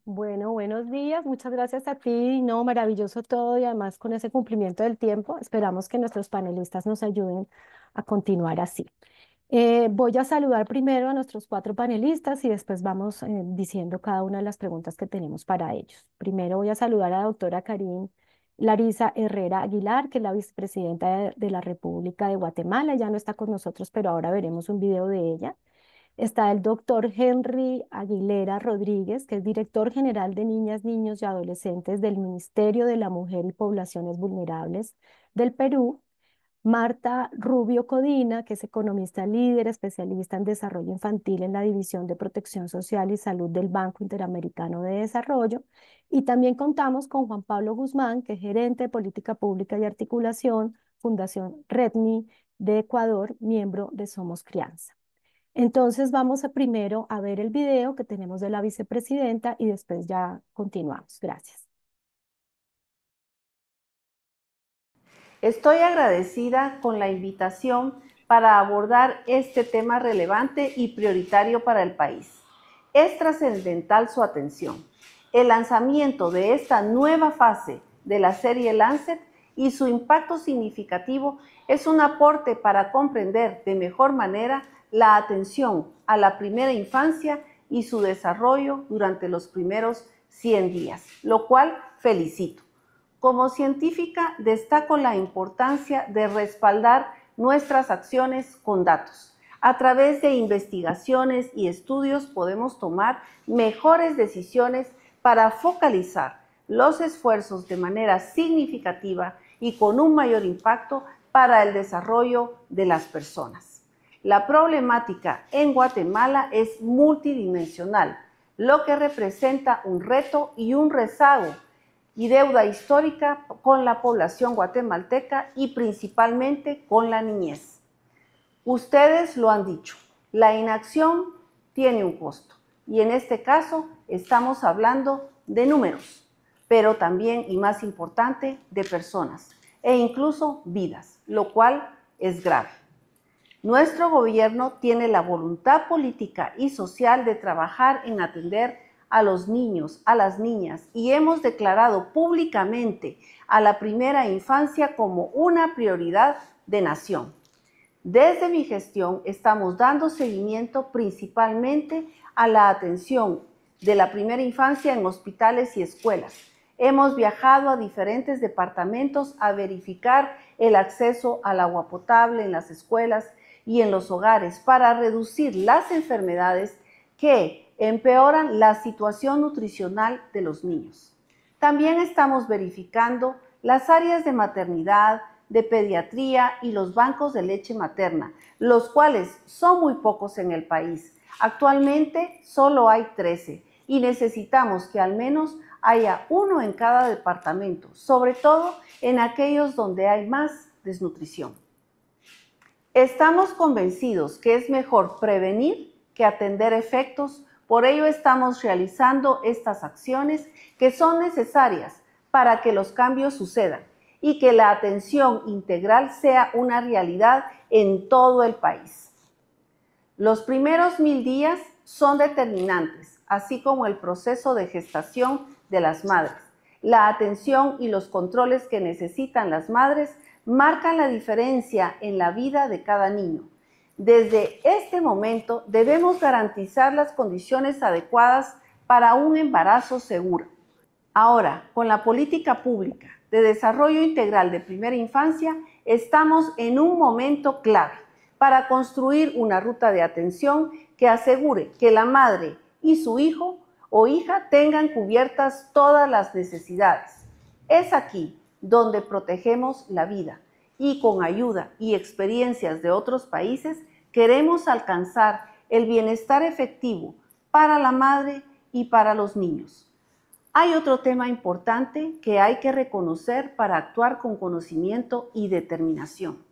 Bueno, buenos días, muchas gracias a ti. No, maravilloso todo y además con ese cumplimiento del tiempo, esperamos que nuestros panelistas nos ayuden a continuar así. Voy a saludar primero a nuestros cuatro panelistas y después vamos diciendo cada una de las preguntas que tenemos para ellos. Primero voy a saludar a la doctora Karin Larisa Herrera Aguilar, que es la vicepresidenta de la República de Guatemala. Ya no está con nosotros, pero ahora veremos un video de ella. Está el doctor Henry Aguilera Rodríguez, que es director general de Niñas, Niños y Adolescentes del Ministerio de la Mujer y Poblaciones Vulnerables del Perú. Marta Rubio Codina, que es economista líder, especialista en desarrollo infantil en la División de Protección Social y Salud del Banco Interamericano de Desarrollo. Y también contamos con Juan Pablo Guzmán, que es gerente de Política Pública y Articulación, Fundación REDNI de Ecuador, miembro de Somos Crianza. Entonces vamos primero a ver el video que tenemos de la vicepresidenta y después ya continuamos. Gracias. Estoy agradecida con la invitación para abordar este tema relevante y prioritario para el país. Es trascendental su atención. El lanzamiento de esta nueva fase de la serie Lancet y su impacto significativo es un aporte para comprender de mejor manera la atención a la primera infancia y su desarrollo durante los primeros 100 días, lo cual felicito. Como científica, destaco la importancia de respaldar nuestras acciones con datos. A través de investigaciones y estudios podemos tomar mejores decisiones para focalizar los esfuerzos de manera significativa y con un mayor impacto para el desarrollo de las personas. La problemática en Guatemala es multidimensional, lo que representa un reto y un rezago y deuda histórica con la población guatemalteca y principalmente con la niñez. Ustedes lo han dicho, la inacción tiene un costo y en este caso estamos hablando de números, pero también y más importante de personas e incluso vidas, lo cual es grave. Nuestro gobierno tiene la voluntad política y social de trabajar en atender a los niños, a las niñas, y hemos declarado públicamente a la primera infancia como una prioridad de nación. Desde mi gestión estamos dando seguimiento principalmente a la atención de la primera infancia en hospitales y escuelas. Hemos viajado a diferentes departamentos a verificar el acceso al agua potable en las escuelas y en los hogares para reducir las enfermedades que empeoran la situación nutricional de los niños. También estamos verificando las áreas de maternidad, de pediatría y los bancos de leche materna, los cuales son muy pocos en el país. Actualmente solo hay 13 y necesitamos que al menos haya uno en cada departamento, sobre todo en aquellos donde hay más desnutrición. Estamos convencidos que es mejor prevenir que atender efectos, por ello estamos realizando estas acciones que son necesarias para que los cambios sucedan y que la atención integral sea una realidad en todo el país. Los primeros 1000 días son determinantes, así como el proceso de gestación de las madres. La atención y los controles que necesitan las madres marcan la diferencia en la vida de cada niño. Desde este momento debemos garantizar las condiciones adecuadas para un embarazo seguro. Ahora, con la política pública de desarrollo integral de primera infancia, estamos en un momento clave para construir una ruta de atención que asegure que la madre y su hijo o hija tengan cubiertas todas las necesidades. Es aquí donde protegemos la vida y con ayuda y experiencias de otros países queremos alcanzar el bienestar efectivo para la madre y para los niños. Hay otro tema importante que hay que reconocer para actuar con conocimiento y determinación.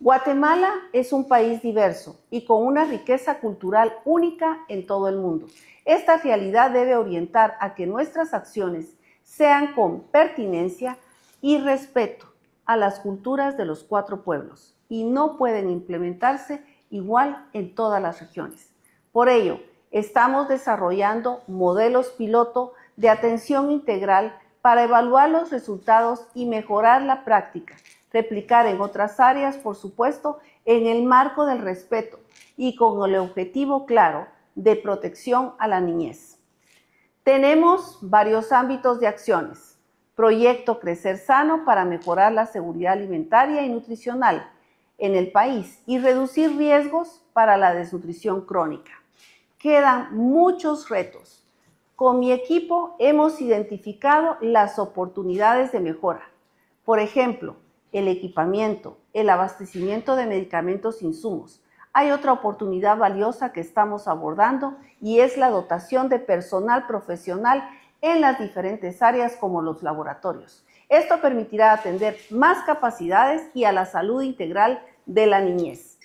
Guatemala es un país diverso y con una riqueza cultural única en todo el mundo. Esta realidad debe orientar a que nuestras acciones sean con pertinencia y respeto a las culturas de los 4 pueblos y no pueden implementarse igual en todas las regiones. Por ello, estamos desarrollando modelos piloto de atención integral para evaluar los resultados y mejorar la práctica, replicar en otras áreas, por supuesto, en el marco del respeto y con el objetivo claro de protección a la niñez. Tenemos varios ámbitos de acciones. Proyecto Crecer Sano para mejorar la seguridad alimentaria y nutricional en el país y reducir riesgos para la desnutrición crónica. Quedan muchos retos. Con mi equipo hemos identificado las oportunidades de mejora. Por ejemplo, el equipamiento, el abastecimiento de medicamentos e insumos. Hay otra oportunidad valiosa que estamos abordando y es la dotación de personal profesional en las diferentes áreas como los laboratorios. Esto permitirá atender más capacidades y a la salud integral de la niñez.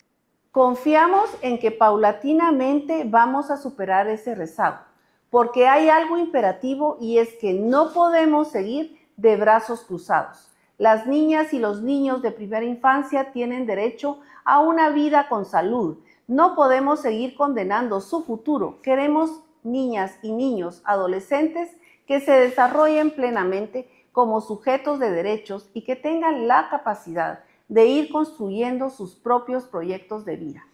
Confiamos en que paulatinamente vamos a superar ese rezago, porque hay algo imperativo y es que no podemos seguir de brazos cruzados. Las niñas y los niños de primera infancia tienen derecho a una vida con salud. No podemos seguir condenando su futuro. Queremos niñas y niños adolescentes que se desarrollen plenamente como sujetos de derechos y que tengan la capacidad de ir construyendo sus propios proyectos de vida.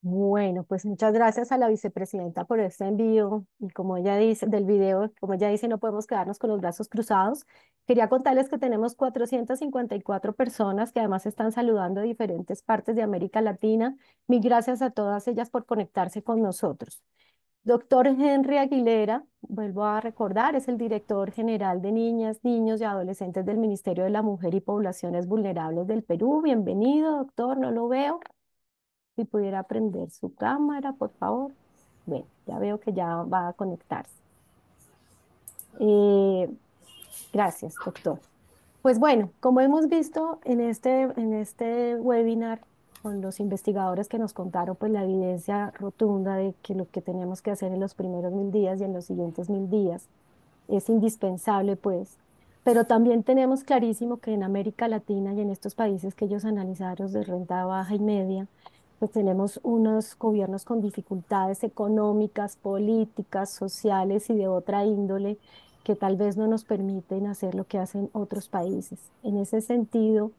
Bueno, pues muchas gracias a la vicepresidenta por este envío y como ella dice, del video, como ella dice, no podemos quedarnos con los brazos cruzados. Quería contarles que tenemos 454 personas que además están saludando de diferentes partes de América Latina. Mil gracias a todas ellas por conectarse con nosotros. Doctor Henry Aguilera, vuelvo a recordar, es el director general de Niñas, Niños y Adolescentes del Ministerio de la Mujer y Poblaciones Vulnerables del Perú. Bienvenido, doctor, no lo veo. Si pudiera prender su cámara, por favor. Bueno, ya veo que ya va a conectarse. Eh, gracias, doctor. Pues bueno, como hemos visto en este webinar con los investigadores que nos contaron, pues la evidencia rotunda de que lo que tenemos que hacer en los primeros 1000 días y en los siguientes 1000 días es indispensable, pues. Pero también tenemos clarísimo que en América Latina y en estos países que ellos analizaron de renta baja y media, pues tenemos unos gobiernos con dificultades económicas, políticas, sociales y de otra índole que tal vez no nos permiten hacer lo que hacen otros países. En ese sentido,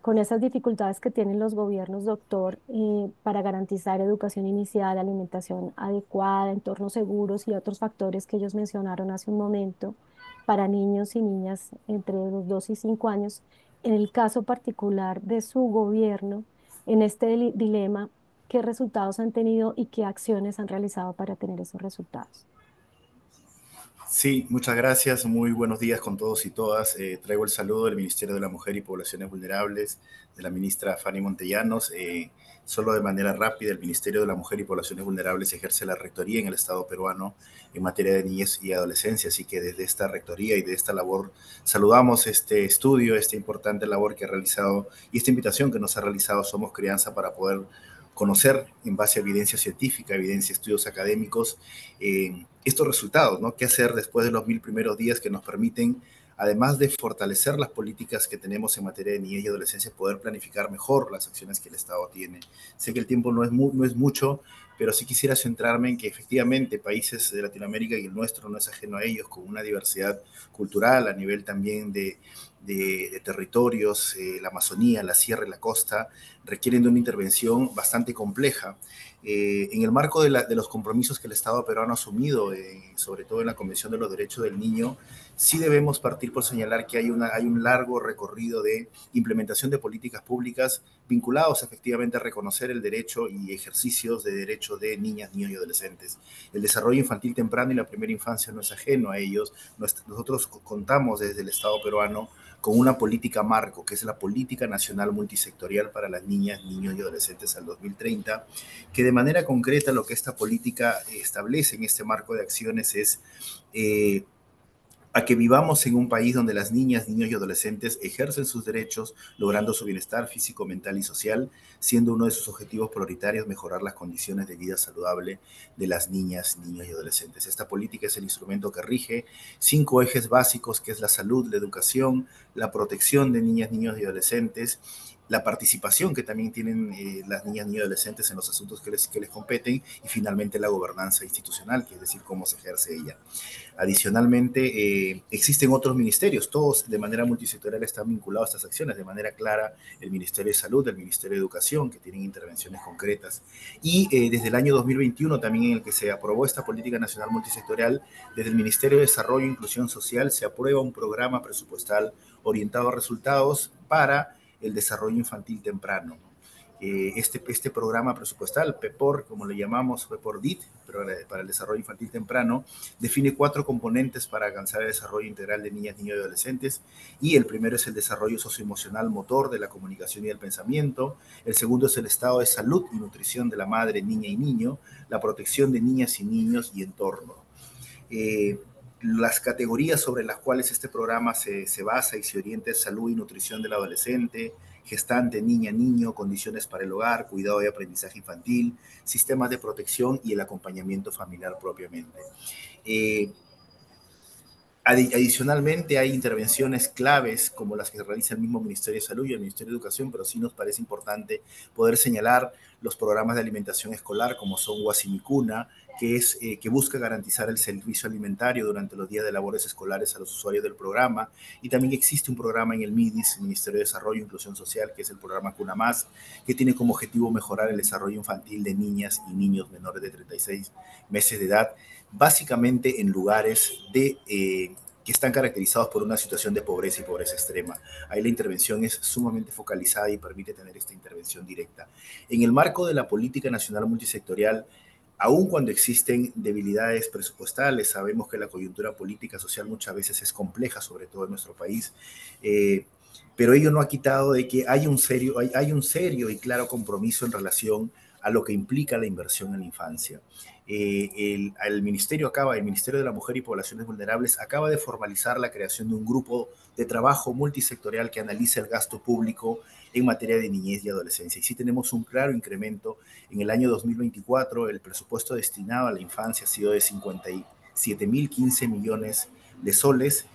con esas dificultades que tienen los gobiernos, doctor, para garantizar educación inicial, alimentación adecuada, entornos seguros y otros factores que ellos mencionaron hace un momento para niños y niñas entre los 2 y 5 años, en el caso particular de su gobierno, en este dilema, ¿qué resultados han tenido y qué acciones han realizado para tener esos resultados? Sí, muchas gracias. Muy buenos días con todos y todas. Traigo el saludo del Ministerio de la Mujer y Poblaciones Vulnerables, de la ministra Fanny Montellanos. Solo de manera rápida, el Ministerio de la Mujer y Poblaciones Vulnerables ejerce la rectoría en el Estado peruano en materia de niñez y adolescencia. Así que desde esta rectoría y de esta labor saludamos este estudio, esta importante labor que ha realizado y esta invitación que nos ha realizado Somos Crianza para poder conocer en base a evidencia científica, evidencia, estudios académicos, estos resultados, ¿no? ¿Qué hacer después de los 1000 primeros días que nos permiten, además de fortalecer las políticas que tenemos en materia de niñez y adolescencia, poder planificar mejor las acciones que el Estado tiene? Sé que el tiempo no es mucho, pero sí quisiera centrarme en que efectivamente países de Latinoamérica y el nuestro no es ajeno a ellos, con una diversidad cultural a nivel también de territorios, la Amazonía, la sierra y la costa, requieren de una intervención bastante compleja. En el marco de los compromisos que el Estado peruano ha asumido, sobre todo en la Convención de los Derechos del Niño, sí debemos partir por señalar que hay un largo recorrido de implementación de políticas públicas vinculados efectivamente a reconocer el derecho y ejercicios de derechos de niñas, niños y adolescentes. El desarrollo infantil temprano y la primera infancia no es ajeno a ellos. Nosotros contamos desde el Estado peruano con una política marco, que es la Política Nacional Multisectorial para las Niñas, Niños y Adolescentes al 2030, que de manera concreta lo que esta política establece en este marco de acciones es a que vivamos en un país donde las niñas, niños y adolescentes ejercen sus derechos, logrando su bienestar físico, mental y social, siendo uno de sus objetivos prioritarios mejorar las condiciones de vida saludable de las niñas, niños y adolescentes. Esta política es el instrumento que rige 5 ejes básicos, que es la salud, la educación, la protección de niñas, niños y adolescentes, la participación que también tienen las niñas, niños y adolescentes en los asuntos que les competen, y finalmente la gobernanza institucional, que es decir, cómo se ejerce ella. Adicionalmente, existen otros ministerios, todos de manera multisectorial están vinculados a estas acciones, de manera clara el Ministerio de Salud, el Ministerio de Educación, que tienen intervenciones concretas. Y desde el año 2021, también en el que se aprobó esta Política Nacional Multisectorial, desde el Ministerio de Desarrollo e Inclusión Social se aprueba un programa presupuestal orientado a resultados para el desarrollo infantil temprano. Este programa presupuestal, PEPOR, como le llamamos, PEPOR-DIT, para el desarrollo infantil temprano, define 4 componentes para alcanzar el desarrollo integral de niñas, niños y adolescentes. Y el primero es el desarrollo socioemocional motor de la comunicación y del pensamiento. El segundo es el estado de salud y nutrición de la madre, niña y niño, la protección de niñas y niños y entorno. Las categorías sobre las cuales este programa se basa y se orienta es salud y nutrición del adolescente, gestante, niña, niño, condiciones para el hogar, cuidado y aprendizaje infantil, sistemas de protección y el acompañamiento familiar propiamente. Adicionalmente, hay intervenciones claves como las que realiza el mismo Ministerio de Salud y el Ministerio de Educación, pero sí nos parece importante poder señalar los programas de alimentación escolar como son Guasimicuna, que busca garantizar el servicio alimentario durante los días de labores escolares a los usuarios del programa. Y también existe un programa en el MIDIS, Ministerio de Desarrollo e Inclusión Social, que es el programa Cuna Más, que tiene como objetivo mejorar el desarrollo infantil de niñas y niños menores de 36 meses de edad, básicamente en lugares que están caracterizados por una situación de pobreza y pobreza extrema. Ahí la intervención es sumamente focalizada y permite tener esta intervención directa. En el marco de la política nacional multisectorial, aun cuando existen debilidades presupuestales, sabemos que la coyuntura política social muchas veces es compleja, sobre todo en nuestro país, pero ello no ha quitado de que hay un serio y claro compromiso en relación a lo que implica la inversión en la infancia. El Ministerio de la Mujer y Poblaciones Vulnerables acaba de formalizar la creación de un grupo de trabajo multisectorial que analiza el gasto público en materia de niñez y adolescencia. Y sí tenemos un claro incremento. En el año 2024, el presupuesto destinado a la infancia ha sido de 57.015 millones de soles,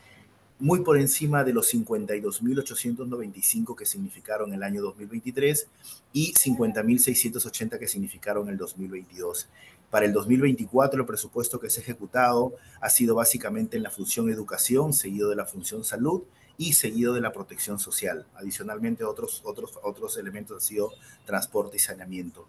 muy por encima de los 52.895 que significaron el año 2023 y 50.680 que significaron el 2022. Para el 2024, el presupuesto que se ha ejecutado ha sido básicamente en la función educación, seguido de la función salud y seguido de la protección social. Adicionalmente, otros elementos han sido transporte y saneamiento.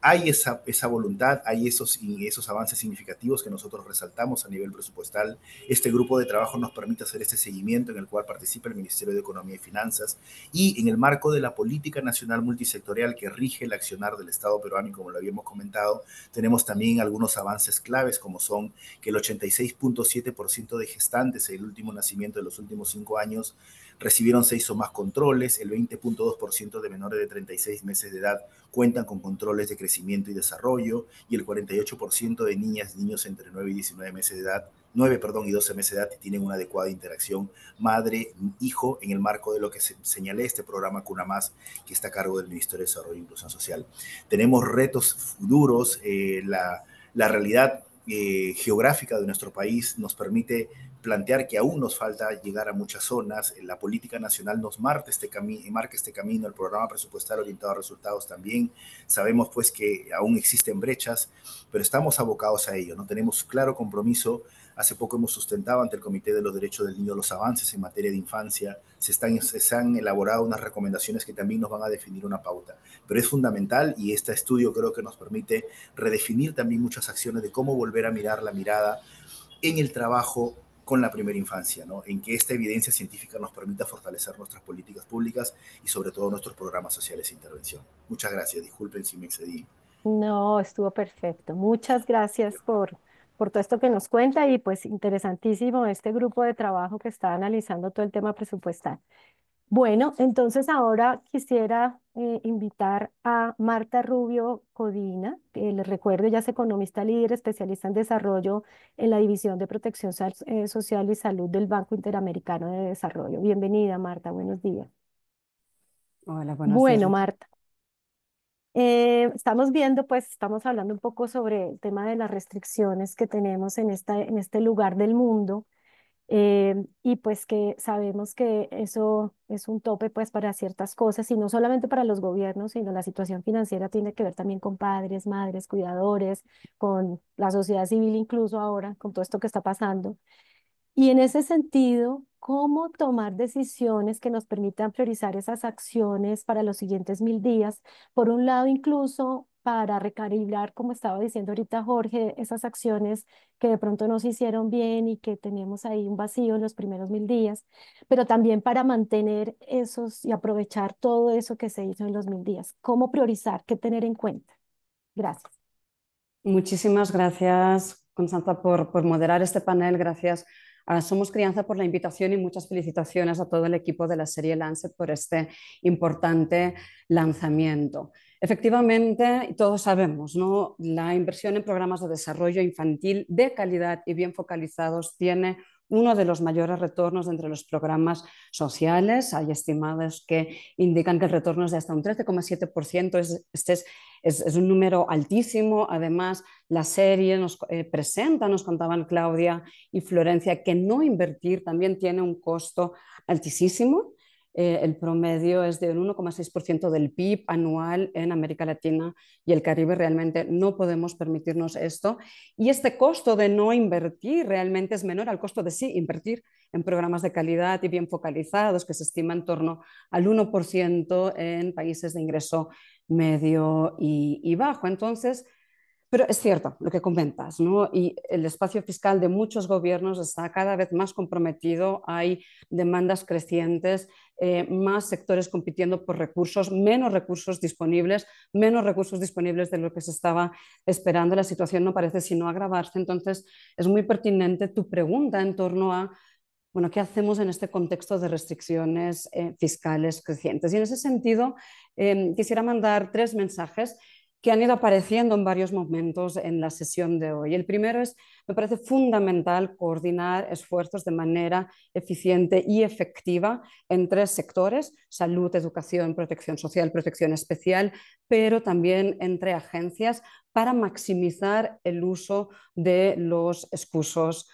Hay esa voluntad, hay esos avances significativos que nosotros resaltamos a nivel presupuestal. Este grupo de trabajo nos permite hacer este seguimiento en el cual participa el Ministerio de Economía y Finanzas y en el marco de la política nacional multisectorial que rige el accionar del Estado peruano, y como lo habíamos comentado, tenemos también algunos avances claves como son que el 86.7% de gestantes en el último nacimiento de los últimos 5 años recibieron 6 o más controles, el 20.2% de menores de 36 meses de edad cuentan con controles de crecimiento y desarrollo, y el 48% de niñas y niños entre 9 y 19 meses de edad, 9 y 12 meses de edad tienen una adecuada interacción madre-hijo en el marco de lo que señalé este programa Cuna Más, que está a cargo del Ministerio de Desarrollo e Inclusión Social. Tenemos retos duros, la realidad geográfica de nuestro país nos permite plantear que aún nos falta llegar a muchas zonas. La política nacional nos marca este camino, el programa presupuestal orientado a resultados también. Sabemos pues que aún existen brechas, pero estamos abocados a ello, ¿no? Tenemos claro compromiso. Hace poco hemos sustentado ante el Comité de los Derechos del Niño los avances en materia de infancia. Se han elaborado unas recomendaciones que también nos van a definir una pauta. Pero es fundamental, y este estudio creo que nos permite redefinir también muchas acciones de cómo volver a mirar la mirada en el trabajo con la primera infancia, ¿no? En que esta evidencia científica nos permita fortalecer nuestras políticas públicas y sobre todo nuestros programas sociales de intervención. Muchas gracias, disculpen si me excedí. No, estuvo perfecto. Muchas gracias por todo esto que nos cuenta y pues interesantísimo este grupo de trabajo que está analizando todo el tema presupuestal. Bueno, entonces ahora quisiera invitar a Marta Rubio Codina, que les recuerdo, ella es economista líder, especialista en desarrollo en la División de Protección Social y Salud del Banco Interamericano de Desarrollo. Bienvenida, Marta, buenos días. Hola, buenos días. Bueno, Marta, estamos viendo, pues estamos hablando un poco sobre el tema de las restricciones que tenemos en este lugar del mundo. Y pues que sabemos que eso es un tope pues para ciertas cosas y no solamente para los gobiernos, sino la situación financiera tiene que ver también con padres, madres, cuidadores, con la sociedad civil incluso ahora, con todo esto que está pasando. Y en ese sentido, ¿cómo tomar decisiones que nos permitan priorizar esas acciones para los siguientes 1000 días? Por un lado, incluso para recalibrar, como estaba diciendo ahorita Jorge, esas acciones que de pronto no se hicieron bien y que tenemos ahí un vacío en los primeros 1000 días, pero también para mantener esos y aprovechar todo eso que se hizo en los 1000 días. ¿Cómo priorizar? ¿Qué tener en cuenta? Gracias. Muchísimas gracias, Constanza, por moderar este panel. Gracias a Somos Crianza por la invitación y muchas felicitaciones a todo el equipo de la serie Lancet por este importante lanzamiento. Efectivamente, todos sabemos, ¿no? La inversión en programas de desarrollo infantil de calidad y bien focalizados tiene uno de los mayores retornos entre los programas sociales. Hay estimados que indican que el retorno es de hasta un 13,7%. Es un número altísimo. Además, la serie nos presenta, nos contaban Claudia y Florencia, que no invertir también tiene un costo altísimo. El promedio es de un 1,6% del PIB anual en América Latina y el Caribe. Realmente no podemos permitirnos esto. Y este costo de no invertir realmente es menor al costo de sí invertir en programas de calidad y bien focalizados, que se estima en torno al 1% en países de ingreso medio y bajo. Entonces, pero es cierto lo que comentas, ¿no? Y el espacio fiscal de muchos gobiernos está cada vez más comprometido, hay demandas crecientes, más sectores compitiendo por recursos, menos recursos disponibles de lo que se estaba esperando. La situación no parece sino agravarse. Entonces, es muy pertinente tu pregunta en torno a, bueno, ¿qué hacemos en este contexto de restricciones fiscales crecientes? Y en ese sentido, quisiera mandar 3 mensajes que han ido apareciendo en varios momentos en la sesión de hoy. El primero es, me parece fundamental coordinar esfuerzos de manera eficiente y efectiva entre sectores, salud, educación, protección social, protección especial, pero también entre agencias para maximizar el uso de los excusos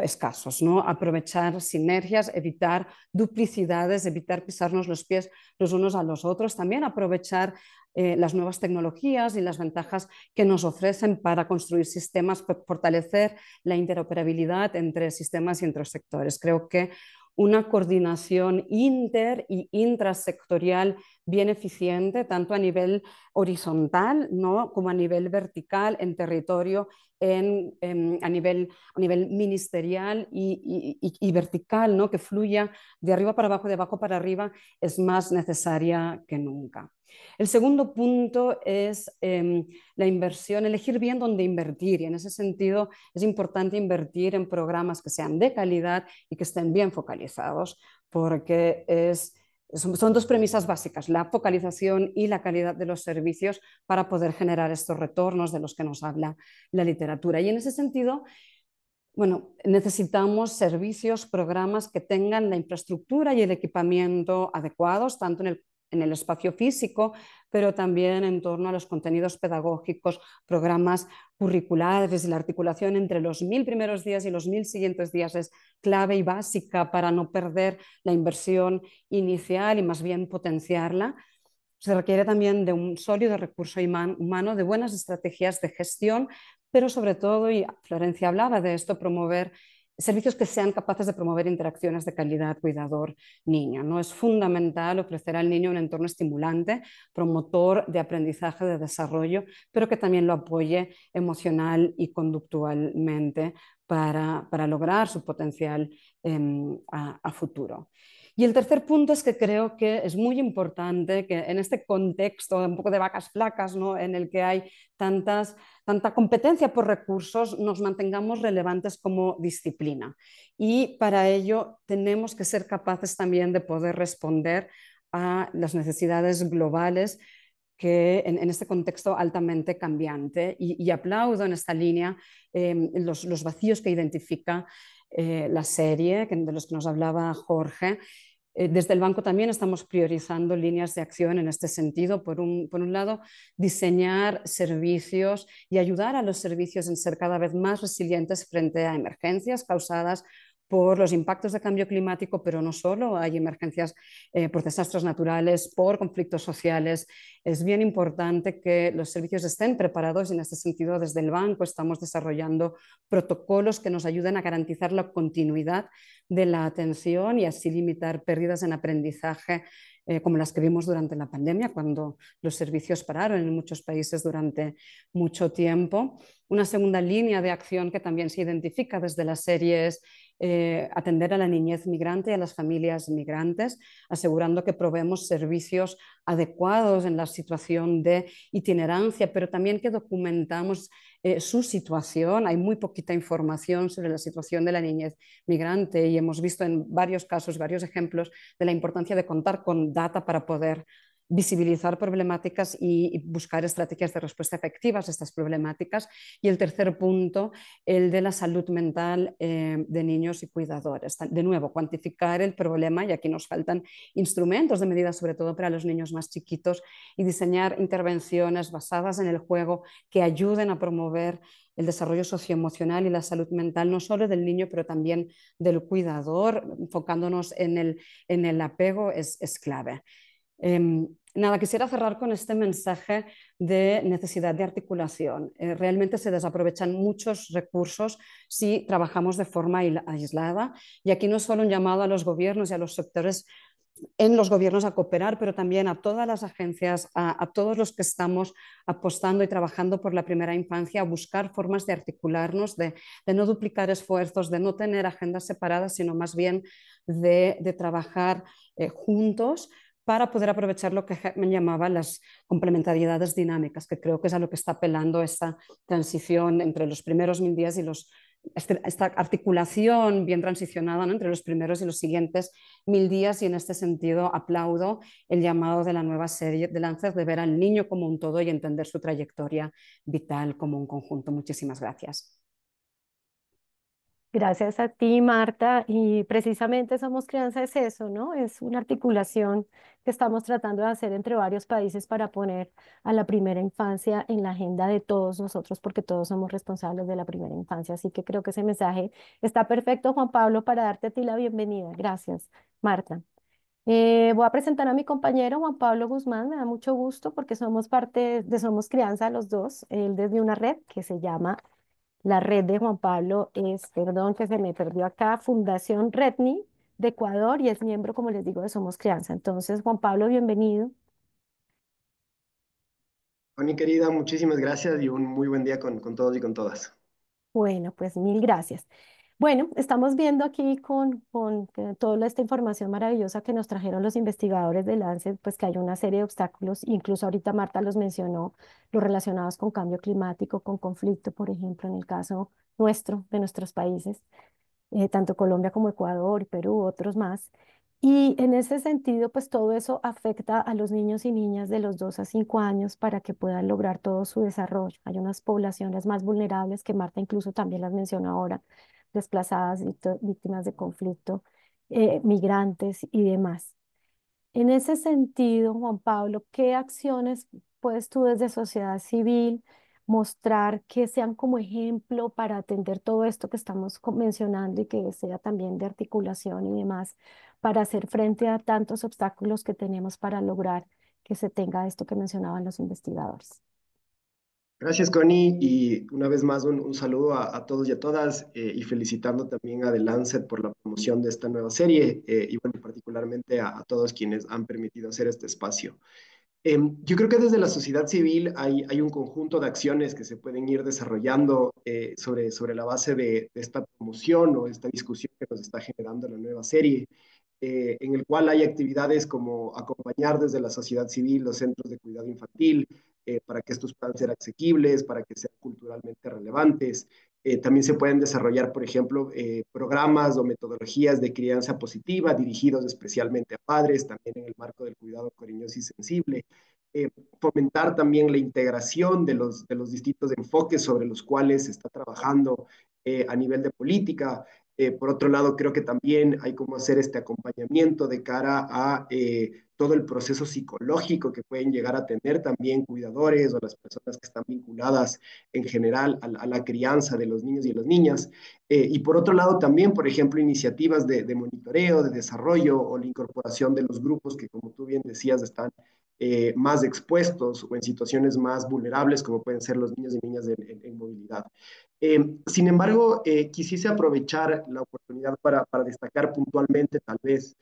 escasos, ¿no? Aprovechar sinergias, evitar duplicidades, evitar pisarnos los pies los unos a los otros, también aprovechar las nuevas tecnologías y las ventajas que nos ofrecen para construir sistemas, fortalecer la interoperabilidad entre sistemas y entre sectores. Creo que una coordinación inter y intrasectorial bien eficiente, tanto a nivel horizontal, ¿no?, como a nivel vertical, en territorio, a nivel ministerial y vertical, ¿no?, que fluya de arriba para abajo, de abajo para arriba, es más necesaria que nunca. El segundo punto es la inversión, elegir bien dónde invertir, y en ese sentido es importante invertir en programas que sean de calidad y que estén bien focalizados, porque son 2 premisas básicas, la focalización y la calidad de los servicios para poder generar estos retornos de los que nos habla la literatura. Y en ese sentido, bueno, necesitamos servicios, programas que tengan la infraestructura y el equipamiento adecuados, tanto en el espacio físico, pero también en torno a los contenidos pedagógicos, programas curriculares. La articulación entre los 1000 primeros días y los 1000 siguientes días es clave y básica para no perder la inversión inicial y más bien potenciarla. Se requiere también de un sólido recurso humano, de buenas estrategias de gestión, pero sobre todo, y Florencia hablaba de esto, promover servicios que sean capaces de promover interacciones de calidad cuidador-niño, ¿no? Es fundamental ofrecer al niño un entorno estimulante, promotor de aprendizaje, de desarrollo, pero que también lo apoye emocional y conductualmente para lograr su potencial a futuro. Y el tercer punto es que creo que es muy importante que en este contexto un poco de vacas flacas, ¿no?, en el que hay tanta competencia por recursos, nos mantengamos relevantes como disciplina. Y para ello tenemos que ser capaces también de poder responder a las necesidades globales que en este contexto altamente cambiante. Y aplaudo en esta línea los vacíos que identifica la serie, de los que nos hablaba Jorge. Desde el banco también estamos priorizando líneas de acción en este sentido. Por un lado, diseñar servicios y ayudar a los servicios en ser cada vez más resilientes frente a emergencias causadas por los impactos de cambio climático, pero no solo, hay emergencias por desastres naturales, por conflictos sociales. Es bien importante que los servicios estén preparados y en este sentido desde el banco estamos desarrollando protocolos que nos ayuden a garantizar la continuidad de la atención y así limitar pérdidas en aprendizaje como las que vimos durante la pandemia, cuando los servicios pararon en muchos países durante mucho tiempo. Una segunda línea de acción que también se identifica desde las series atender a la niñez migrante y a las familias migrantes, asegurando que proveemos servicios adecuados en la situación de itinerancia, pero también que documentamos su situación. Hay muy poquita información sobre la situación de la niñez migrante y hemos visto en varios casos, varios ejemplos de la importancia de contar con data para poder visibilizar problemáticas y buscar estrategias de respuesta efectivas a estas problemáticas. Y el tercer punto, el de la salud mental de niños y cuidadores. De nuevo, cuantificar el problema, y aquí nos faltan instrumentos de medida, sobre todo para los niños más chiquitos, y diseñar intervenciones basadas en el juego que ayuden a promover el desarrollo socioemocional y la salud mental, no solo del niño, pero también del cuidador, enfocándonos en el apego, es clave. Nada, quisiera cerrar con este mensaje de necesidad de articulación. Realmente se desaprovechan muchos recursos si trabajamos de forma aislada, y aquí no es solo un llamado a los gobiernos y a los sectores en los gobiernos a cooperar, pero también a todas las agencias, a todos los que estamos apostando y trabajando por la primera infancia, a buscar formas de articularnos, de no duplicar esfuerzos, de no tener agendas separadas, sino más bien de trabajar juntos para poder aprovechar lo que me llamaba las complementariedades dinámicas, que creo que es a lo que está apelando esta transición entre los primeros 1000 días y esta articulación bien transicionada, ¿no?, entre los primeros y los siguientes 1000 días. Y en este sentido aplaudo el llamado de la nueva serie de Lancet de ver al niño como un todo y entender su trayectoria vital como un conjunto. Muchísimas gracias. Gracias a ti, Marta. Y precisamente Somos Crianza es eso, ¿no? Es una articulación que estamos tratando de hacer entre varios países para poner a la primera infancia en la agenda de todos nosotros, porque todos somos responsables de la primera infancia. Así que creo que ese mensaje está perfecto, Juan Pablo, para darte a ti la bienvenida. Gracias, Marta. Voy a presentar a mi compañero Juan Pablo Guzmán. Me da mucho gusto porque somos parte de Somos Crianza los dos. Él desde una red que se llama la red de Juan Pablo es, perdón que se me perdió acá, Fundación Redni de Ecuador, y es miembro, como les digo, de Somos Crianza. Entonces, Juan Pablo, bienvenido. Connie, querida, muchísimas gracias y un muy buen día con todos y con todas. Bueno, pues mil gracias. Bueno, estamos viendo aquí con toda esta información maravillosa que nos trajeron los investigadores de Lancet, pues que hay una serie de obstáculos, incluso ahorita Marta los mencionó, los relacionados con cambio climático, con conflicto, por ejemplo, en el caso nuestro, de nuestros países, tanto Colombia como Ecuador y Perú, otros más. Y en ese sentido, pues todo eso afecta a los niños y niñas de los 2 a 5 años para que puedan lograr todo su desarrollo. Hay unas poblaciones más vulnerables que Marta incluso también las menciona ahora, desplazadas, víctimas de conflicto, migrantes y demás. En ese sentido, Juan Pablo, ¿qué acciones puedes tú desde sociedad civil mostrar que sean como ejemplo para atender todo esto que estamos mencionando y que sea también de articulación y demás, para hacer frente a tantos obstáculos que tenemos para lograr que se tenga esto que mencionaban los investigadores? Gracias, Connie, y una vez más un saludo a todos y a todas, y felicitando también a The Lancet por la promoción de esta nueva serie, y bueno, particularmente a todos quienes han permitido hacer este espacio. Yo creo que desde la sociedad civil hay un conjunto de acciones que se pueden ir desarrollando sobre la base de esta promoción o esta discusión que nos está generando la nueva serie, en el cual hay actividades como acompañar desde la sociedad civil los centros de cuidado infantil, para que estos puedan ser asequibles, para que sean culturalmente relevantes. También se pueden desarrollar, por ejemplo, programas o metodologías de crianza positiva dirigidos especialmente a padres, también en el marco del cuidado cariñoso y sensible. Fomentar también la integración de los distintos enfoques sobre los cuales se está trabajando a nivel de política. Por otro lado, creo que también hay como hacer este acompañamiento de cara a todo el proceso psicológico que pueden llegar a tener también cuidadores o las personas que están vinculadas en general a la crianza de los niños y las niñas. Y por otro lado, también, por ejemplo, iniciativas de monitoreo, de desarrollo o la incorporación de los grupos que, como tú bien decías, están más expuestos o en situaciones más vulnerables, como pueden ser los niños y niñas en movilidad. Sin embargo, quisiese aprovechar la oportunidad para destacar puntualmente, tal vez,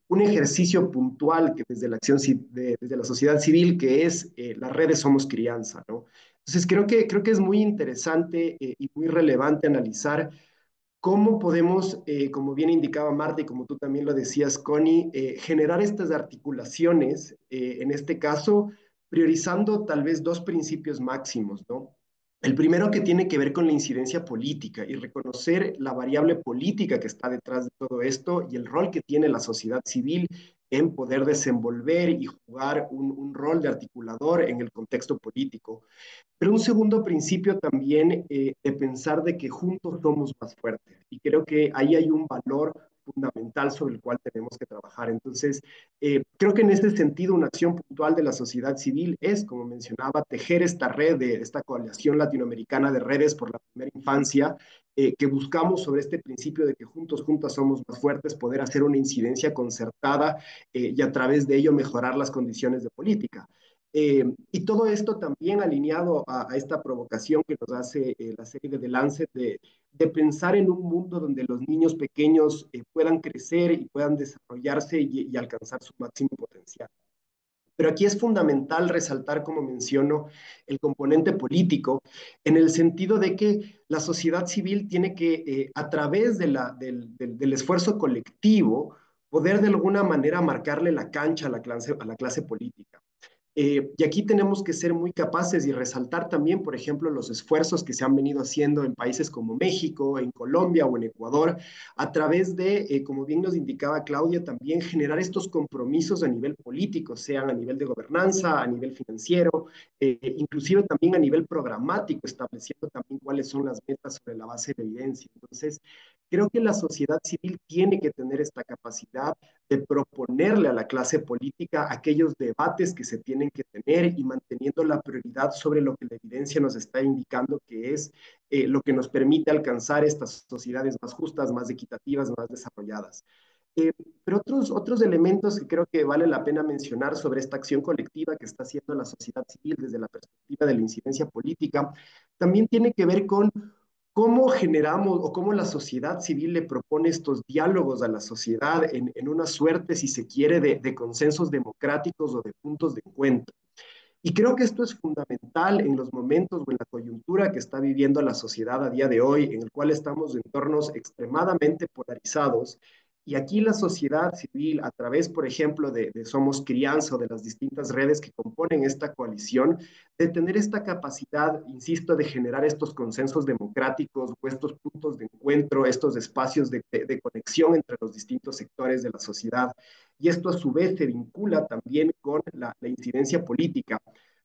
un ejercicio puntual que desde la acción, desde la sociedad civil, que es las redes Somos Crianza, ¿no? Entonces, creo que es muy interesante y muy relevante analizar cómo podemos, como bien indicaba Marta y como tú también lo decías, Connie, generar estas articulaciones, en este caso, priorizando tal vez dos principios máximos, ¿no? El primero, que tiene que ver con la incidencia política y reconocer la variable política que está detrás de todo esto y el rol que tiene la sociedad civil en poder desenvolver y jugar un rol de articulador en el contexto político. Pero un segundo principio también de pensar de que juntos somos más fuertes. Y creo que ahí hay un valor fundamental sobre el cual tenemos que trabajar. Entonces, creo que en este sentido una acción puntual de la sociedad civil es, como mencionaba, tejer esta red, de esta coalición latinoamericana de redes por la primera infancia, que buscamos sobre este principio de que juntos, juntas somos más fuertes, poder hacer una incidencia concertada y a través de ello mejorar las condiciones de política. Y todo esto también alineado a esta provocación que nos hace la serie de The Lancet de pensar en un mundo donde los niños pequeños puedan crecer y puedan desarrollarse y alcanzar su máximo potencial. Pero aquí es fundamental resaltar, como menciono, el componente político, en el sentido de que la sociedad civil tiene que, a través del esfuerzo colectivo, poder de alguna manera marcarle la cancha a la clase política. Y aquí tenemos que ser muy capaces y resaltar también, por ejemplo, los esfuerzos que se han venido haciendo en países como México, en Colombia o en Ecuador, a través de, como bien nos indicaba Claudia, también generar estos compromisos a nivel político, sean a nivel de gobernanza, a nivel financiero, inclusive también a nivel programático, estableciendo también cuáles son las metas sobre la base de evidencia. Entonces, creo que la sociedad civil tiene que tener esta capacidad de proponerle a la clase política aquellos debates que se tienen que tener y manteniendo la prioridad sobre lo que la evidencia nos está indicando que es lo que nos permite alcanzar estas sociedades más justas, más equitativas, más desarrolladas. Eh, pero otros elementos que creo que vale la pena mencionar sobre esta acción colectiva que está haciendo la sociedad civil desde la perspectiva de la incidencia política, también tiene que ver con cómo generamos o cómo la sociedad civil le propone estos diálogos a la sociedad en una suerte, si se quiere, de consensos democráticos o de puntos de encuentro. Y creo que esto es fundamental en los momentos o en la coyuntura que está viviendo la sociedad a día de hoy, en el cual estamos en entornos extremadamente polarizados. Y aquí la sociedad civil, a través, por ejemplo, de Somos Crianza o de las distintas redes que componen esta coalición, de tener esta capacidad, insisto, de generar estos consensos democráticos o estos puntos de encuentro, estos espacios de conexión entre los distintos sectores de la sociedad. Y esto a su vez se vincula también con la incidencia política,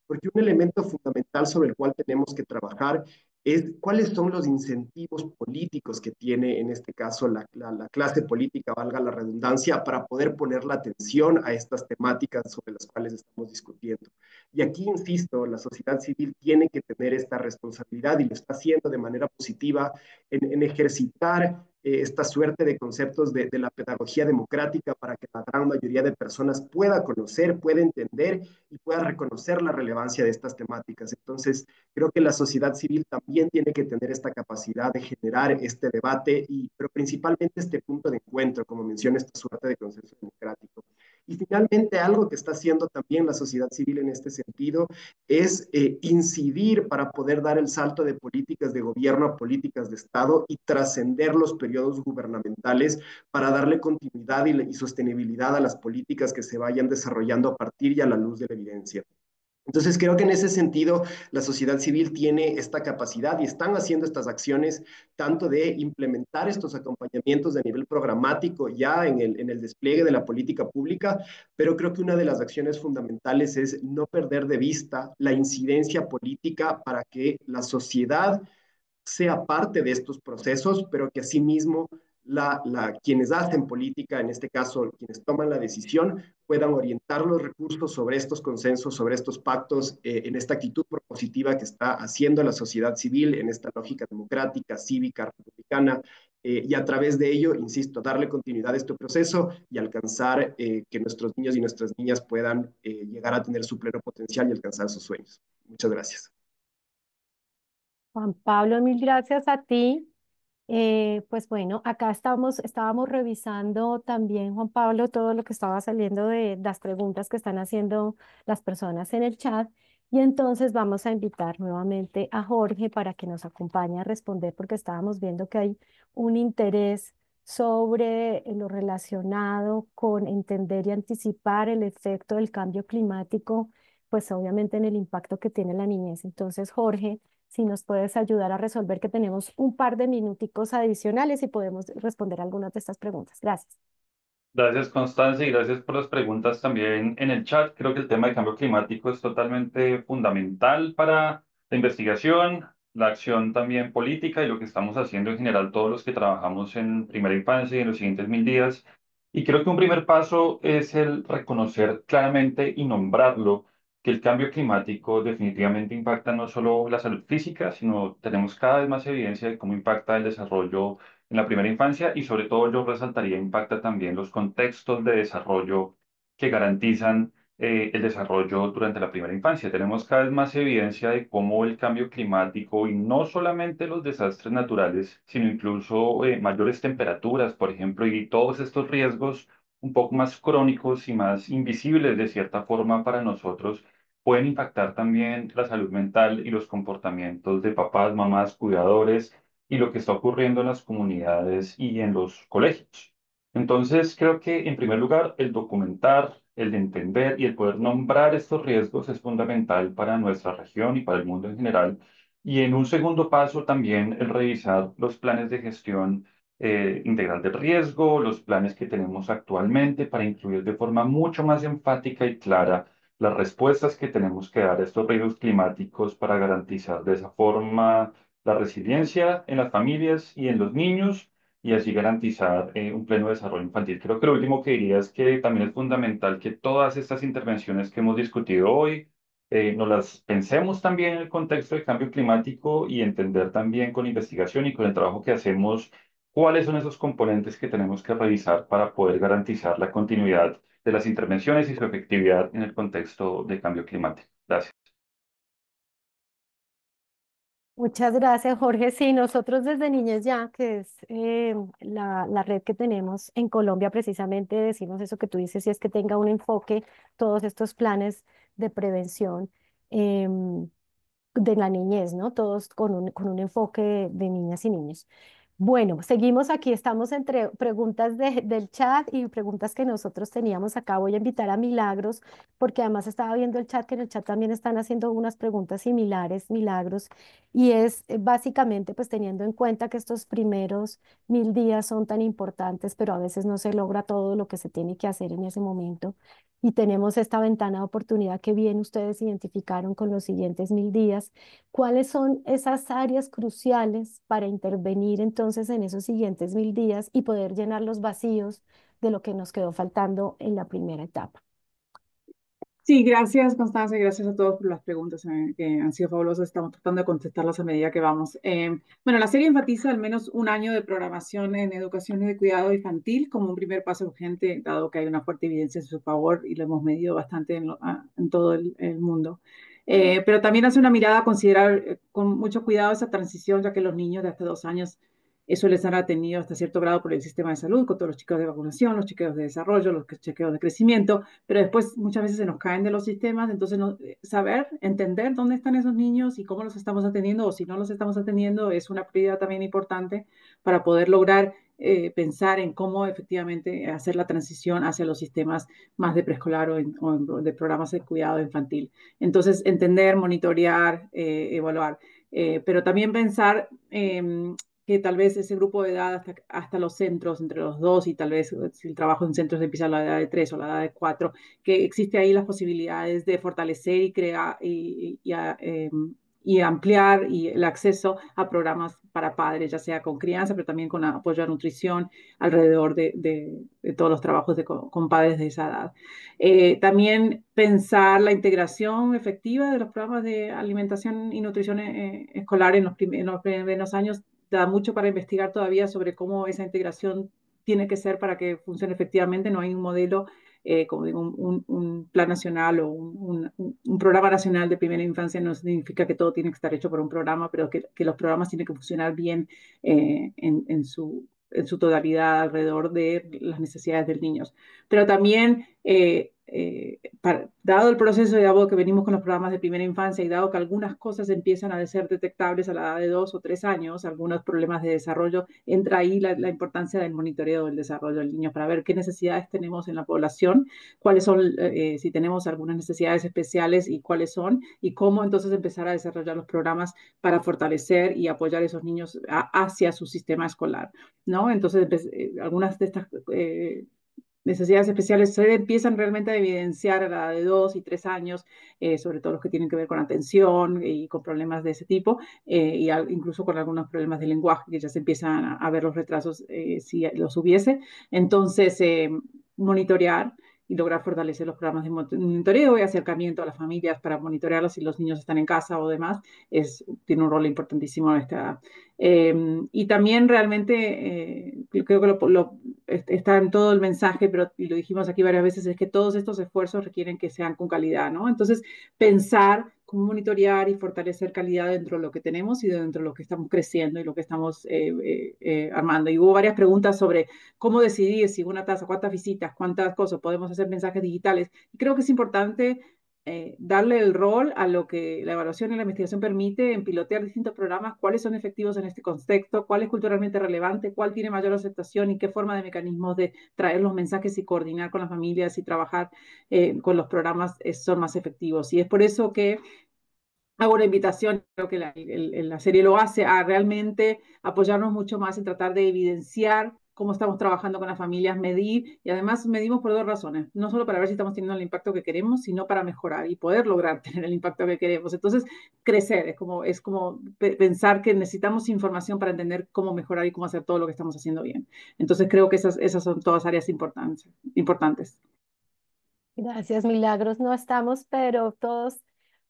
porque un elemento fundamental sobre el cual tenemos que trabajar es cuáles son los incentivos políticos que tiene en este caso la clase política, valga la redundancia, para poder poner la atención a estas temáticas sobre las cuales estamos discutiendo. Y aquí, insisto, la sociedad civil tiene que tener esta responsabilidad y lo está haciendo de manera positiva en ejercitar esta suerte de conceptos de la pedagogía democrática para que la gran mayoría de personas pueda conocer, pueda entender y pueda reconocer la relevancia de estas temáticas. Entonces, creo que la sociedad civil también tiene que tener esta capacidad de generar este debate, pero principalmente este punto de encuentro, como menciona, esta suerte de consenso democrático. Y finalmente, algo que está haciendo también la sociedad civil en este sentido es incidir para poder dar el salto de políticas de gobierno a políticas de Estado y trascender los periodos gubernamentales para darle continuidad y sostenibilidad a las políticas que se vayan desarrollando a partir y a la luz de la evidencia. Entonces, creo que en ese sentido la sociedad civil tiene esta capacidad y están haciendo estas acciones tanto de implementar estos acompañamientos de nivel programático ya en el despliegue de la política pública, pero creo que una de las acciones fundamentales es no perder de vista la incidencia política para que la sociedad sea parte de estos procesos, pero que asimismo quienes hacen política, en este caso quienes toman la decisión, puedan orientar los recursos sobre estos consensos, sobre estos pactos, en esta actitud propositiva que está haciendo la sociedad civil, en esta lógica democrática, cívica, republicana, y a través de ello, insisto, darle continuidad a este proceso y alcanzar que nuestros niños y nuestras niñas puedan llegar a tener su pleno potencial y alcanzar sus sueños. Muchas gracias. Juan Pablo, mil gracias a ti. Pues bueno, acá estábamos revisando también, Juan Pablo, todo lo que estaba saliendo de las preguntas que están haciendo las personas en el chat. Y entonces vamos a invitar nuevamente a Jorge para que nos acompañe a responder, porque estábamos viendo que hay un interés sobre lo relacionado con entender y anticipar el efecto del cambio climático, pues obviamente en el impacto que tiene la niñez. Entonces, Jorge, si nos puedes ayudar a resolver, que tenemos un par de minuticos adicionales y podemos responder algunas de estas preguntas. Gracias. Gracias, Constanza, y gracias por las preguntas también en el chat. Creo que el tema de cambio climático es totalmente fundamental para la investigación, la acción también política y lo que estamos haciendo en general todos los que trabajamos en primera infancia y en los siguientes 1000 días. Y creo que un primer paso es el reconocer claramente y nombrarlo, que el cambio climático definitivamente impacta no solo la salud física, sino tenemos cada vez más evidencia de cómo impacta el desarrollo en la primera infancia y sobre todo yo resaltaría impacta también los contextos de desarrollo que garantizan el desarrollo durante la primera infancia. Tenemos cada vez más evidencia de cómo el cambio climático y no solamente los desastres naturales, sino incluso mayores temperaturas, por ejemplo, y todos estos riesgos un poco más crónicos y más invisibles de cierta forma para nosotros, pueden impactar también la salud mental y los comportamientos de papás, mamás, cuidadores y lo que está ocurriendo en las comunidades y en los colegios. Entonces, creo que en primer lugar, el documentar, el de entender y el poder nombrar estos riesgos es fundamental para nuestra región y para el mundo en general. Y en un segundo paso, también el revisar los planes de gestión integral del riesgo, los planes que tenemos actualmente para incluir de forma mucho más enfática y clara las respuestas que tenemos que dar a estos riesgos climáticos para garantizar de esa forma la resiliencia en las familias y en los niños y así garantizar un pleno desarrollo infantil. Creo que lo último que diría es que también es fundamental que todas estas intervenciones que hemos discutido hoy nos las pensemos también en el contexto del cambio climático y entender también con investigación y con el trabajo que hacemos cuáles son esos componentes que tenemos que revisar para poder garantizar la continuidad de las intervenciones y su efectividad en el contexto del cambio climático. Gracias. Muchas gracias, Jorge. Sí, nosotros desde Niñez Ya, que es la red que tenemos en Colombia, precisamente decimos eso que tú dices, y es que tenga un enfoque, todos estos planes de prevención em, de la niñez, ¿no? Todos con un enfoque de niñas y niños. Bueno, seguimos aquí, estamos entre preguntas del chat y preguntas que nosotros teníamos acá. Voy a invitar a Milagros, porque además estaba viendo el chat, que en el chat también están haciendo unas preguntas similares, Milagros, y es básicamente pues teniendo en cuenta que estos primeros 1000 días son tan importantes, pero a veces no se logra todo lo que se tiene que hacer en ese momento. Y tenemos esta ventana de oportunidad que bien ustedes identificaron con los siguientes 1000 días. ¿Cuáles son esas áreas cruciales para intervenir entonces en esos siguientes 1000 días y poder llenar los vacíos de lo que nos quedó faltando en la primera etapa? Sí, gracias Constanza y gracias a todos por las preguntas que han sido fabulosas. Estamos tratando de contestarlas a medida que vamos. Bueno, la serie enfatiza al menos un año de programación en educación y de cuidado infantil como un primer paso urgente, dado que hay una fuerte evidencia en su favor y lo hemos medido bastante en todo el mundo. Pero también hace una mirada a considerar con mucho cuidado esa transición, ya que los niños de hasta 2 años suelen ser atendidos hasta cierto grado por el sistema de salud, con todos los chequeos de vacunación, los chequeos de desarrollo, los chequeos de crecimiento, pero después muchas veces se nos caen de los sistemas, entonces saber, entender dónde están esos niños y cómo los estamos atendiendo o si no los estamos atendiendo es una prioridad también importante para poder lograr pensar en cómo efectivamente hacer la transición hacia los sistemas más de preescolar o de programas de cuidado infantil. Entonces, entender, monitorear, evaluar, pero también pensar que tal vez ese grupo de edad hasta los centros, entre los 2 y tal vez si el trabajo en centros empieza a la edad de 3 o la edad de 4, que existe ahí las posibilidades de fortalecer y crear y ampliar el acceso a programas para padres, ya sea con crianza, pero también con apoyo a nutrición alrededor de todos los trabajos con padres de esa edad. También pensar la integración efectiva de los programas de alimentación y nutrición escolar en los primeros años da mucho para investigar todavía sobre cómo esa integración tiene que ser para que funcione efectivamente. No hay un modelo, como digo, un plan nacional o un programa nacional de primera infancia no significa que todo tiene que estar hecho por un programa, pero que los programas tienen que funcionar bien en su totalidad alrededor de las necesidades del niño. Pero también, dado el proceso de dado que venimos con los programas de primera infancia y dado que algunas cosas empiezan a ser detectables a la edad de 2 o 3 años, algunos problemas de desarrollo, entra ahí la importancia del monitoreo del desarrollo del niño para ver qué necesidades tenemos en la población, cuáles son, si tenemos algunas necesidades especiales y cuáles son, y cómo entonces empezar a desarrollar los programas para fortalecer y apoyar a esos niños hacia su sistema escolar, ¿no? Entonces, algunas de estas necesidades especiales se empiezan realmente a evidenciar a la edad de 2 y 3 años, sobre todo los que tienen que ver con atención y con problemas de ese tipo, incluso con algunos problemas de lenguaje, que ya se empiezan a ver los retrasos si los hubiese. Entonces, monitorear y lograr fortalecer los programas de monitoreo y acercamiento a las familias para monitorearlos si los niños están en casa o demás, tiene un rol importantísimo en esta edad. Y también realmente, creo que está en todo el mensaje, pero y lo dijimos aquí varias veces, es que todos estos esfuerzos requieren que sean con calidad, ¿no? Entonces, pensar cómo monitorear y fortalecer calidad dentro de lo que tenemos y dentro de lo que estamos creciendo y lo que estamos armando. Y hubo varias preguntas sobre cómo decidir si una tasa, cuántas visitas, cuántas cosas, podemos hacer mensajes digitales. Y creo que es importante darle el rol a lo que la evaluación y la investigación permite en pilotear distintos programas, cuáles son efectivos en este contexto, cuál es culturalmente relevante, cuál tiene mayor aceptación y qué forma de mecanismos de traer los mensajes y coordinar con las familias y trabajar con los programas son más efectivos. Y es por eso que hago una invitación, creo que la serie lo hace, a realmente apoyarnos mucho más en tratar de evidenciar cómo estamos trabajando con las familias, medir, y además medimos por dos razones, no solo para ver si estamos teniendo el impacto que queremos, sino para mejorar y poder lograr tener el impacto que queremos. Entonces, crecer, es como pensar que necesitamos información para entender cómo mejorar y cómo hacer todo lo que estamos haciendo bien. Entonces, creo que esas son todas áreas importantes. Gracias, Milagros. No estamos, pero todos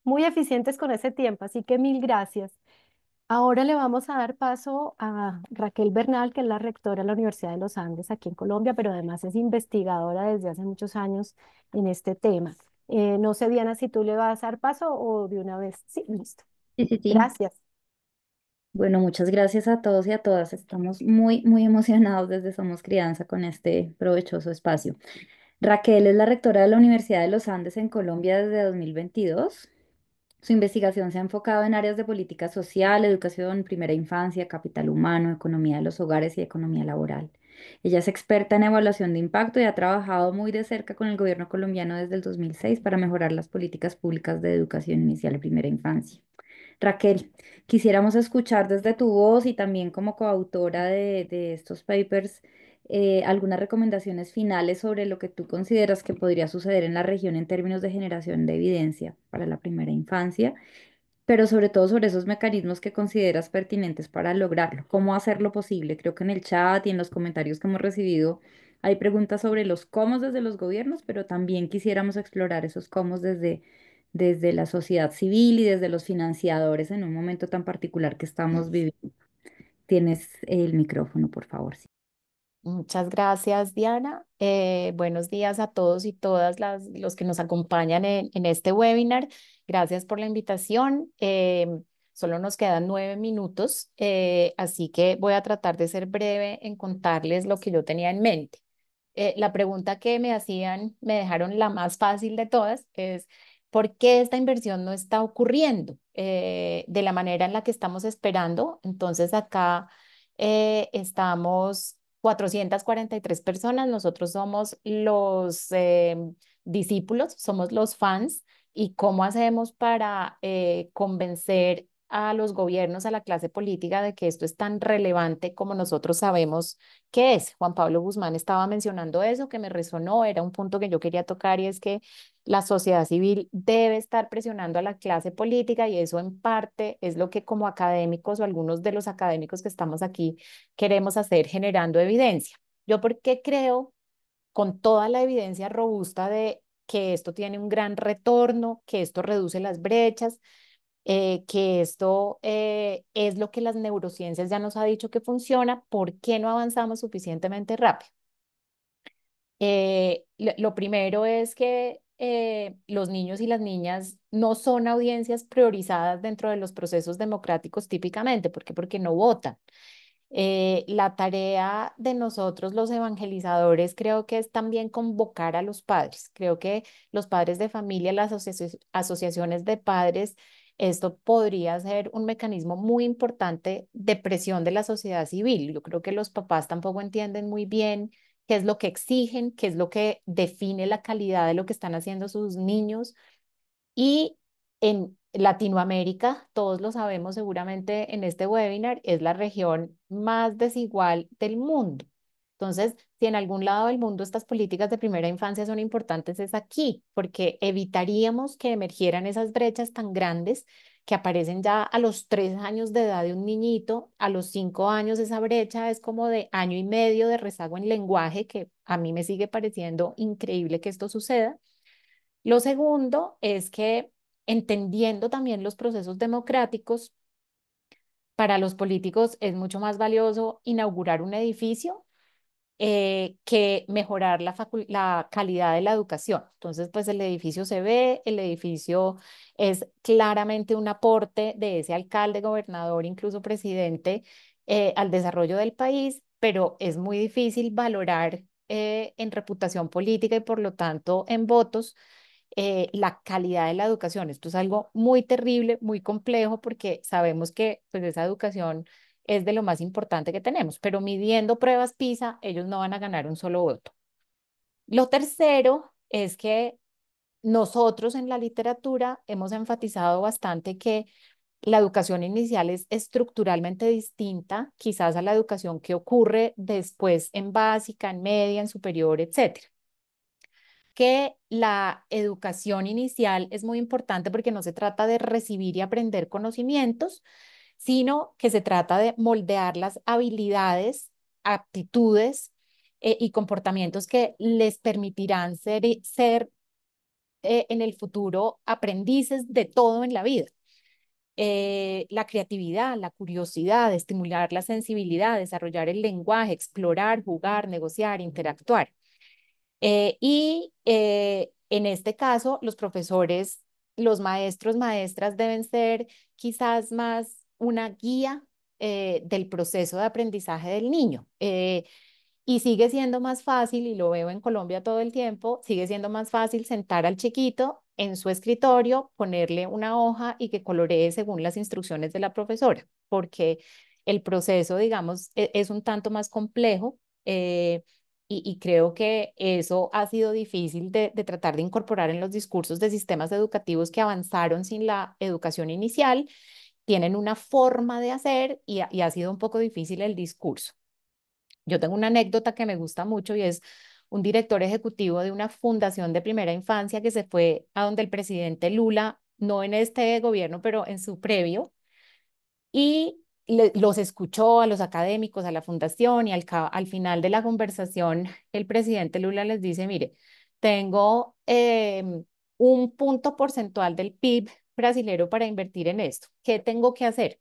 muy eficientes con ese tiempo, así que mil gracias. Ahora le vamos a dar paso a Raquel Bernal, que es la rectora de la Universidad de los Andes aquí en Colombia, pero además es investigadora desde hace muchos años en este tema. No sé, Diana, si tú le vas a dar paso o de una vez. Sí, listo. Sí, sí, sí. Gracias. Bueno, muchas gracias a todos y a todas. Estamos muy, muy emocionados desde Somos Crianza con este provechoso espacio. Raquel es la rectora de la Universidad de los Andes en Colombia desde 2022. Su investigación se ha enfocado en áreas de política social, educación, primera infancia, capital humano, economía de los hogares y economía laboral. Ella es experta en evaluación de impacto y ha trabajado muy de cerca con el gobierno colombiano desde el 2006 para mejorar las políticas públicas de educación inicial y primera infancia. Raquel, quisiéramos escuchar desde tu voz y también como coautora de estos papers algunas recomendaciones finales sobre lo que tú consideras que podría suceder en la región en términos de generación de evidencia para la primera infancia, pero sobre todo sobre esos mecanismos que consideras pertinentes para lograrlo. ¿Cómo hacerlo posible? Creo que en el chat y en los comentarios que hemos recibido hay preguntas sobre los cómo desde los gobiernos, pero también quisiéramos explorar esos cómo desde la sociedad civil y desde los financiadores en un momento tan particular que estamos viviendo. Tienes el micrófono, por favor. Sí. Muchas gracias, Diana. Buenos días a todos y todas los que nos acompañan en este webinar. Gracias por la invitación. Solo nos quedan 9 minutos, así que voy a tratar de ser breve en contarles lo que yo tenía en mente. La pregunta que me hacían, me dejaron la más fácil de todas, es ¿por qué esta inversión no está ocurriendo de la manera en la que estamos esperando? Entonces acá estamos 443 personas, nosotros somos los discípulos, somos los fans, y cómo hacemos para convencer a los gobiernos, a la clase política de que esto es tan relevante como nosotros sabemos que es. Juan Pablo Guzmán estaba mencionando eso, que me resonó, era un punto que yo quería tocar, y es que la sociedad civil debe estar presionando a la clase política, y eso en parte es lo que como académicos o algunos de los académicos que estamos aquí queremos hacer, generando evidencia. ¿Yo por qué creo, con toda la evidencia robusta de que esto tiene un gran retorno, que esto reduce las brechas, que esto es lo que las neurociencias ya nos ha dicho que funciona? ¿Por qué no avanzamos suficientemente rápido? Lo primero es que los niños y las niñas no son audiencias priorizadas dentro de los procesos democráticos típicamente. ¿Por qué? Porque no votan. La tarea de nosotros los evangelizadores creo que es también convocar a los padres. Creo que los padres de familia, las asociaciones de padres, esto podría ser un mecanismo muy importante de presión de la sociedad civil. Yo creo que los papás tampoco entienden muy bien qué es lo que exigen, qué es lo que define la calidad de lo que están haciendo sus niños. Y en Latinoamérica, todos lo sabemos seguramente en este webinar, es la región más desigual del mundo. Entonces, si en algún lado del mundo estas políticas de primera infancia son importantes, es aquí, porque evitaríamos que emergieran esas brechas tan grandes que aparecen ya a los 3 años de edad de un niñito, a los 5 años esa brecha es como de año y medio de rezago en lenguaje, que a mí me sigue pareciendo increíble que esto suceda. Lo segundo es que entendiendo también los procesos democráticos, para los políticos es mucho más valioso inaugurar un edificio que mejorar la calidad de la educación. Entonces, pues el edificio se ve, el edificio es claramente un aporte de ese alcalde, gobernador, incluso presidente, al desarrollo del país, pero es muy difícil valorar en reputación política y por lo tanto en votos la calidad de la educación. Esto es algo muy terrible, muy complejo, porque sabemos que pues, esa educación es de lo más importante que tenemos, pero midiendo pruebas PISA, ellos no van a ganar un solo voto. Lo tercero es que nosotros en la literatura hemos enfatizado bastante que la educación inicial es estructuralmente distinta quizás a la educación que ocurre después en básica, en media, en superior, etcétera. Que la educación inicial es muy importante porque no se trata de recibir y aprender conocimientos, sino que se trata de moldear las habilidades, aptitudes y comportamientos que les permitirán ser en el futuro aprendices de todo en la vida. La creatividad, la curiosidad, estimular la sensibilidad, desarrollar el lenguaje, explorar, jugar, negociar, interactuar. En este caso, los profesores, los maestros, maestras deben ser quizás más una guía del proceso de aprendizaje del niño. Y sigue siendo más fácil, y lo veo en Colombia todo el tiempo, sigue siendo más fácil sentar al chiquito en su escritorio, ponerle una hoja y que coloree según las instrucciones de la profesora, porque el proceso, digamos, es un tanto más complejo. Y creo que eso ha sido difícil de tratar de incorporar en los discursos de sistemas educativos que avanzaron sin la educación inicial. Tienen una forma de hacer y ha sido un poco difícil el discurso. Yo tengo una anécdota que me gusta mucho y es un director ejecutivo de una fundación de primera infancia que se fue a donde el presidente Lula, no en este gobierno, pero en su previo, y los escuchó a los académicos, a la fundación, y al final de la conversación, el presidente Lula les dice, mire, tengo un punto porcentual del PIB brasilero para invertir en esto. ¿Qué tengo que hacer?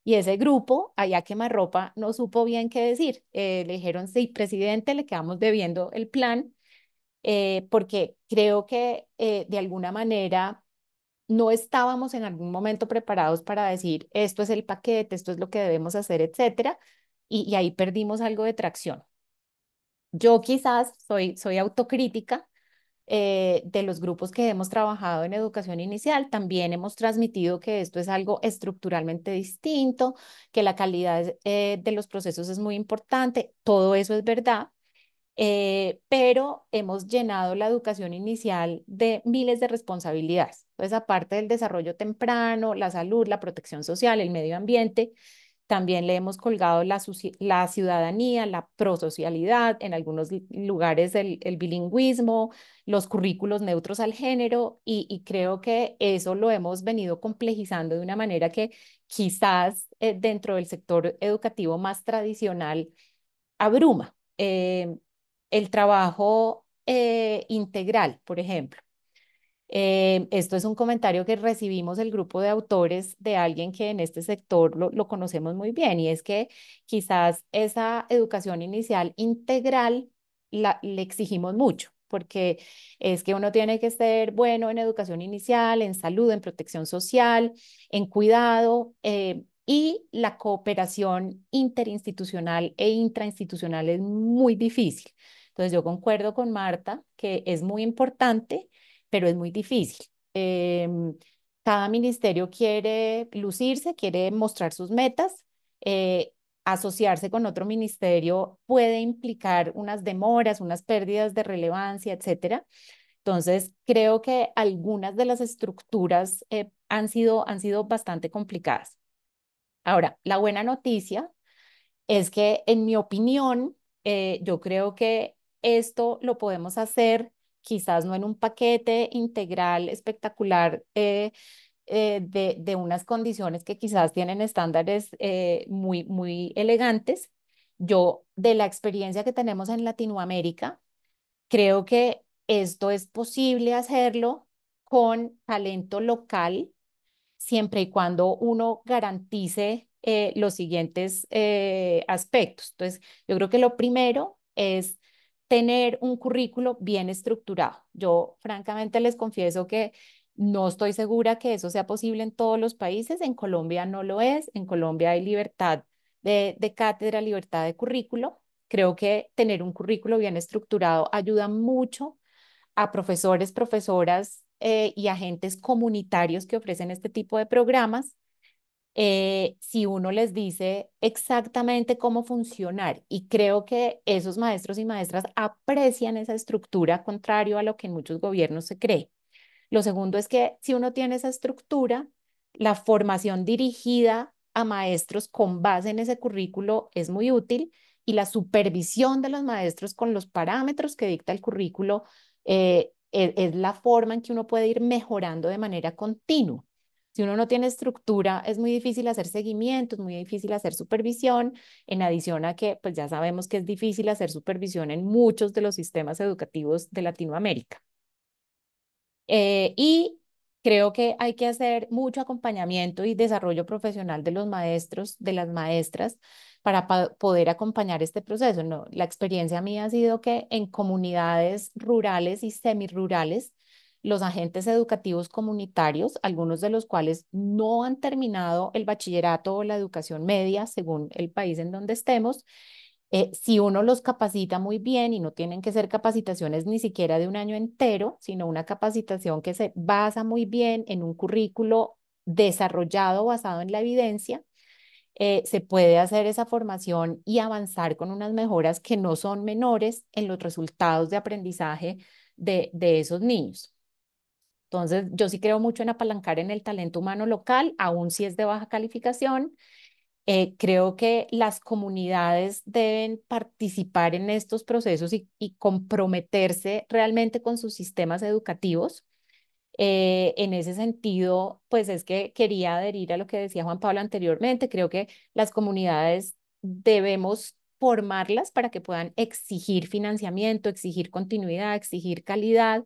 Y ese grupo, allá quemarropa, no supo bien qué decir. Le dijeron, sí, presidente, le quedamos debiendo el plan, porque creo que de alguna manera no estábamos en algún momento preparados para decir, esto es el paquete, esto es lo que debemos hacer, etcétera, y ahí perdimos algo de tracción. Yo quizás soy autocrítica de los grupos que hemos trabajado en educación inicial, también hemos transmitido que esto es algo estructuralmente distinto, que la calidad de los procesos es muy importante, todo eso es verdad, pero hemos llenado la educación inicial de miles de responsabilidades. Entonces, aparte del desarrollo temprano, la salud, la protección social, el medio ambiente, también le hemos colgado la ciudadanía, la prosocialidad, en algunos lugares el bilingüismo, los currículos neutros al género, y creo que eso lo hemos venido complejizando de una manera que quizás dentro del sector educativo más tradicional abruma. El trabajo integral, por ejemplo. Esto es un comentario que recibimos el grupo de autores de alguien que en este sector lo conocemos muy bien, y es que quizás esa educación inicial integral le exigimos mucho, porque es que uno tiene que ser bueno en educación inicial, en salud, en protección social, en cuidado, y la cooperación interinstitucional e intrainstitucional es muy difícil. Entonces yo concuerdo con Marta que es muy importante, pero es muy difícil. Cada ministerio quiere lucirse, quiere mostrar sus metas. eh, Asociarse con otro ministerio puede implicar unas demoras, unas pérdidas de relevancia, etcétera. Entonces, creo que algunas de las estructuras han sido bastante complicadas. Ahora, la buena noticia es que, en mi opinión, yo creo que esto lo podemos hacer quizás no en un paquete integral espectacular de unas condiciones que quizás tienen estándares muy elegantes. Yo, de la experiencia que tenemos en Latinoamérica, creo que esto es posible hacerlo con talento local siempre y cuando uno garantice los siguientes aspectos. Entonces, yo creo que lo primero es tener un currículo bien estructurado. Yo, francamente, les confieso que no estoy segura que eso sea posible en todos los países. En Colombia no lo es. En Colombia hay libertad de cátedra, libertad de currículo. Creo que tener un currículo bien estructurado ayuda mucho a profesores, profesoras y agentes comunitarios que ofrecen este tipo de programas, si uno les dice exactamente cómo funcionar. Y creo que esos maestros y maestras aprecian esa estructura, contrario a lo que en muchos gobiernos se cree. Lo segundo es que si uno tiene esa estructura, la formación dirigida a maestros con base en ese currículo es muy útil y la supervisión de los maestros con los parámetros que dicta el currículo es la forma en que uno puede ir mejorando de manera continua. Si uno no tiene estructura, es muy difícil hacer seguimiento, es muy difícil hacer supervisión, en adición a que pues ya sabemos que es difícil hacer supervisión en muchos de los sistemas educativos de Latinoamérica. Y creo que hay que hacer mucho acompañamiento y desarrollo profesional de los maestros, de las maestras, para poder acompañar este proceso. No, la experiencia mía ha sido que en comunidades rurales y semirurales, los agentes educativos comunitarios, algunos de los cuales no han terminado el bachillerato o la educación media, según el país en donde estemos, si uno los capacita muy bien y no tienen que ser capacitaciones ni siquiera de un año entero, sino una capacitación que se basa muy bien en un currículo desarrollado basado en la evidencia, se puede hacer esa formación y avanzar con unas mejoras que no son menores en los resultados de aprendizaje de esos niños. Entonces, yo sí creo mucho en apalancar en el talento humano local, aun si es de baja calificación. Creo que las comunidades deben participar en estos procesos y comprometerse realmente con sus sistemas educativos. En ese sentido, pues es que quería adherir a lo que decía Juan Pablo anteriormente. Creo que las comunidades debemos formarlas para que puedan exigir financiamiento, exigir continuidad, exigir calidad.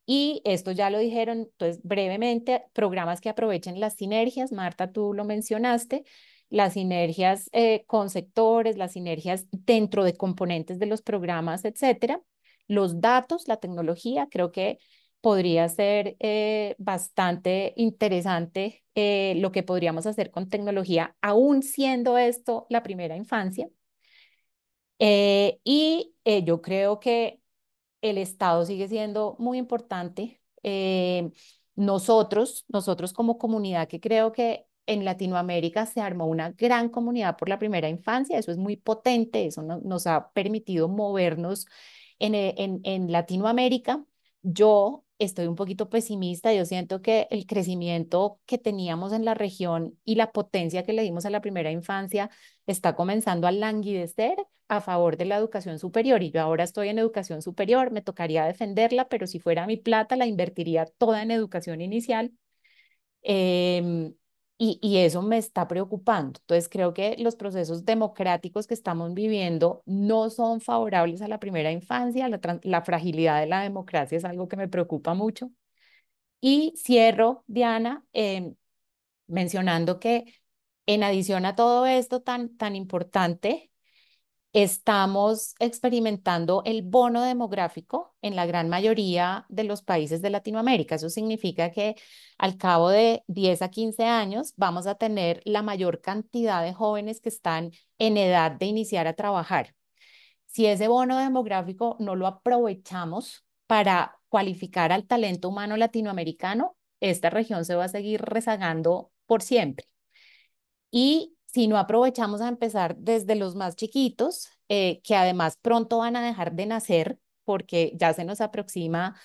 Y esto ya lo dijeron, entonces brevemente, programas que aprovechen las sinergias, Marta, tú lo mencionaste, las sinergias con sectores, las sinergias dentro de componentes de los programas, etcétera. Los datos, la tecnología, creo que podría ser bastante interesante lo que podríamos hacer con tecnología, aún siendo esto la primera infancia. Yo creo que el Estado sigue siendo muy importante. Nosotros como comunidad, que creo que en Latinoamérica se armó una gran comunidad por la primera infancia, eso es muy potente, eso nos ha permitido movernos en Latinoamérica. Yo estoy un poquito pesimista, yo siento que el crecimiento que teníamos en la región y la potencia que le dimos a la primera infancia está comenzando a languidecer a favor de la educación superior y yo ahora estoy en educación superior, me tocaría defenderla, pero si fuera mi plata la invertiría toda en educación inicial. Em, y eso me está preocupando. Entonces creo que los procesos democráticos que estamos viviendo no son favorables a la primera infancia, la fragilidad de la democracia es algo que me preocupa mucho. Y cierro, Diana, mencionando que en adición a todo esto tan importante, estamos experimentando el bono demográfico en la gran mayoría de los países de Latinoamérica. Eso significa que al cabo de 10 a 15 años vamos a tener la mayor cantidad de jóvenes que están en edad de iniciar a trabajar. Si ese bono demográfico no lo aprovechamos para cualificar al talento humano latinoamericano, esta región se va a seguir rezagando por siempre. Y si no aprovechamos a empezar desde los más chiquitos, que además pronto van a dejar de nacer porque ya se nos aproxima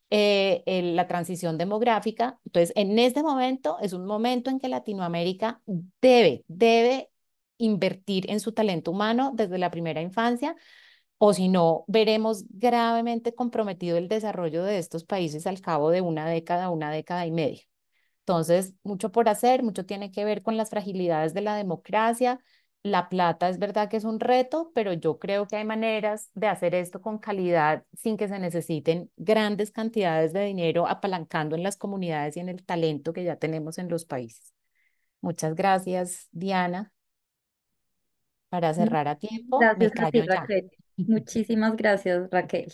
la transición demográfica. Entonces, en este momento es un momento en que Latinoamérica debe invertir en su talento humano desde la primera infancia, o si no, veremos gravemente comprometido el desarrollo de estos países al cabo de una década y media. Entonces, mucho por hacer, mucho tiene que ver con las fragilidades de la democracia. La plata es verdad que es un reto, pero yo creo que hay maneras de hacer esto con calidad sin que se necesiten grandes cantidades de dinero apalancando en las comunidades y en el talento que ya tenemos en los países. Muchas gracias, Diana. Para No, cerrar a tiempo, me gracias a ti, callo ya. Raquel. Muchísimas gracias, Raquel.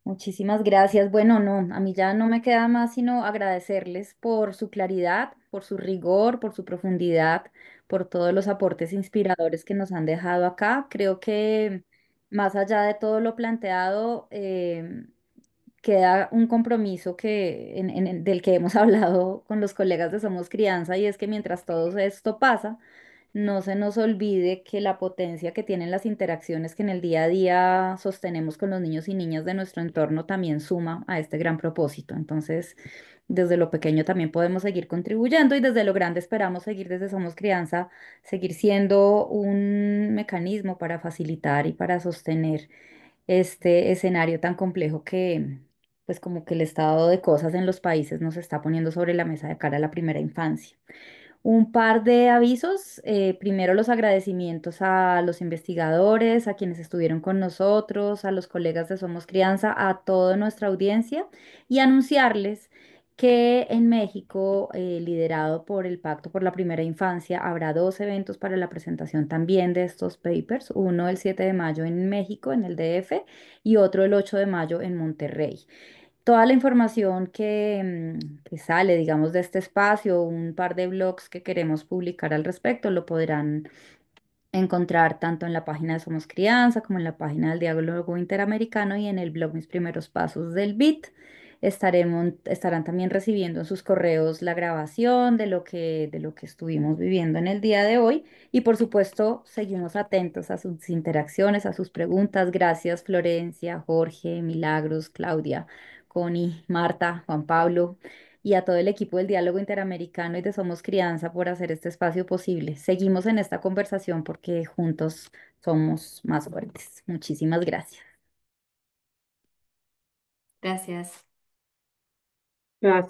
Muchísimas gracias. Bueno, no, a mí ya no me queda más sino agradecerles por su claridad, por su rigor, por su profundidad, por todos los aportes inspiradores que nos han dejado acá. Creo que más allá de todo lo planteado, queda un compromiso del que hemos hablado con los colegas de Somos Crianza, y es que mientras todo esto pasa, no se nos olvide que la potencia que tienen las interacciones que en el día a día sostenemos con los niños y niñas de nuestro entorno también suma a este gran propósito. Entonces, desde lo pequeño también podemos seguir contribuyendo, y desde lo grande esperamos seguir desde Somos Crianza, seguir siendo un mecanismo para facilitar y para sostener este escenario tan complejo que, pues como que el estado de cosas en los países nos está poniendo sobre la mesa de cara a la primera infancia. Un par de avisos. Primero, los agradecimientos a los investigadores, a quienes estuvieron con nosotros, a los colegas de Somos Crianza, a toda nuestra audiencia, y anunciarles que en México, liderado por el Pacto por la Primera Infancia, habrá dos eventos para la presentación también de estos papers, uno el 7 de mayo en México, en el DF, y otro el 8 de mayo en Monterrey. Toda la información que sale, digamos, de este espacio, un par de blogs que queremos publicar al respecto, lo podrán encontrar tanto en la página de Somos Crianza como en la página del Diálogo Interamericano y en el blog Mis Primeros Pasos del BIT. Estarán también recibiendo en sus correos la grabación de lo que estuvimos viviendo en el día de hoy, y por supuesto seguimos atentos a sus interacciones, a sus preguntas. Gracias, Florencia, Jorge, Milagros, Claudia, Connie, Marta, Juan Pablo, y a todo el equipo del Diálogo Interamericano y de Somos Crianza por hacer este espacio posible. Seguimos en esta conversación porque juntos somos más fuertes. Muchísimas gracias. Gracias. Gracias.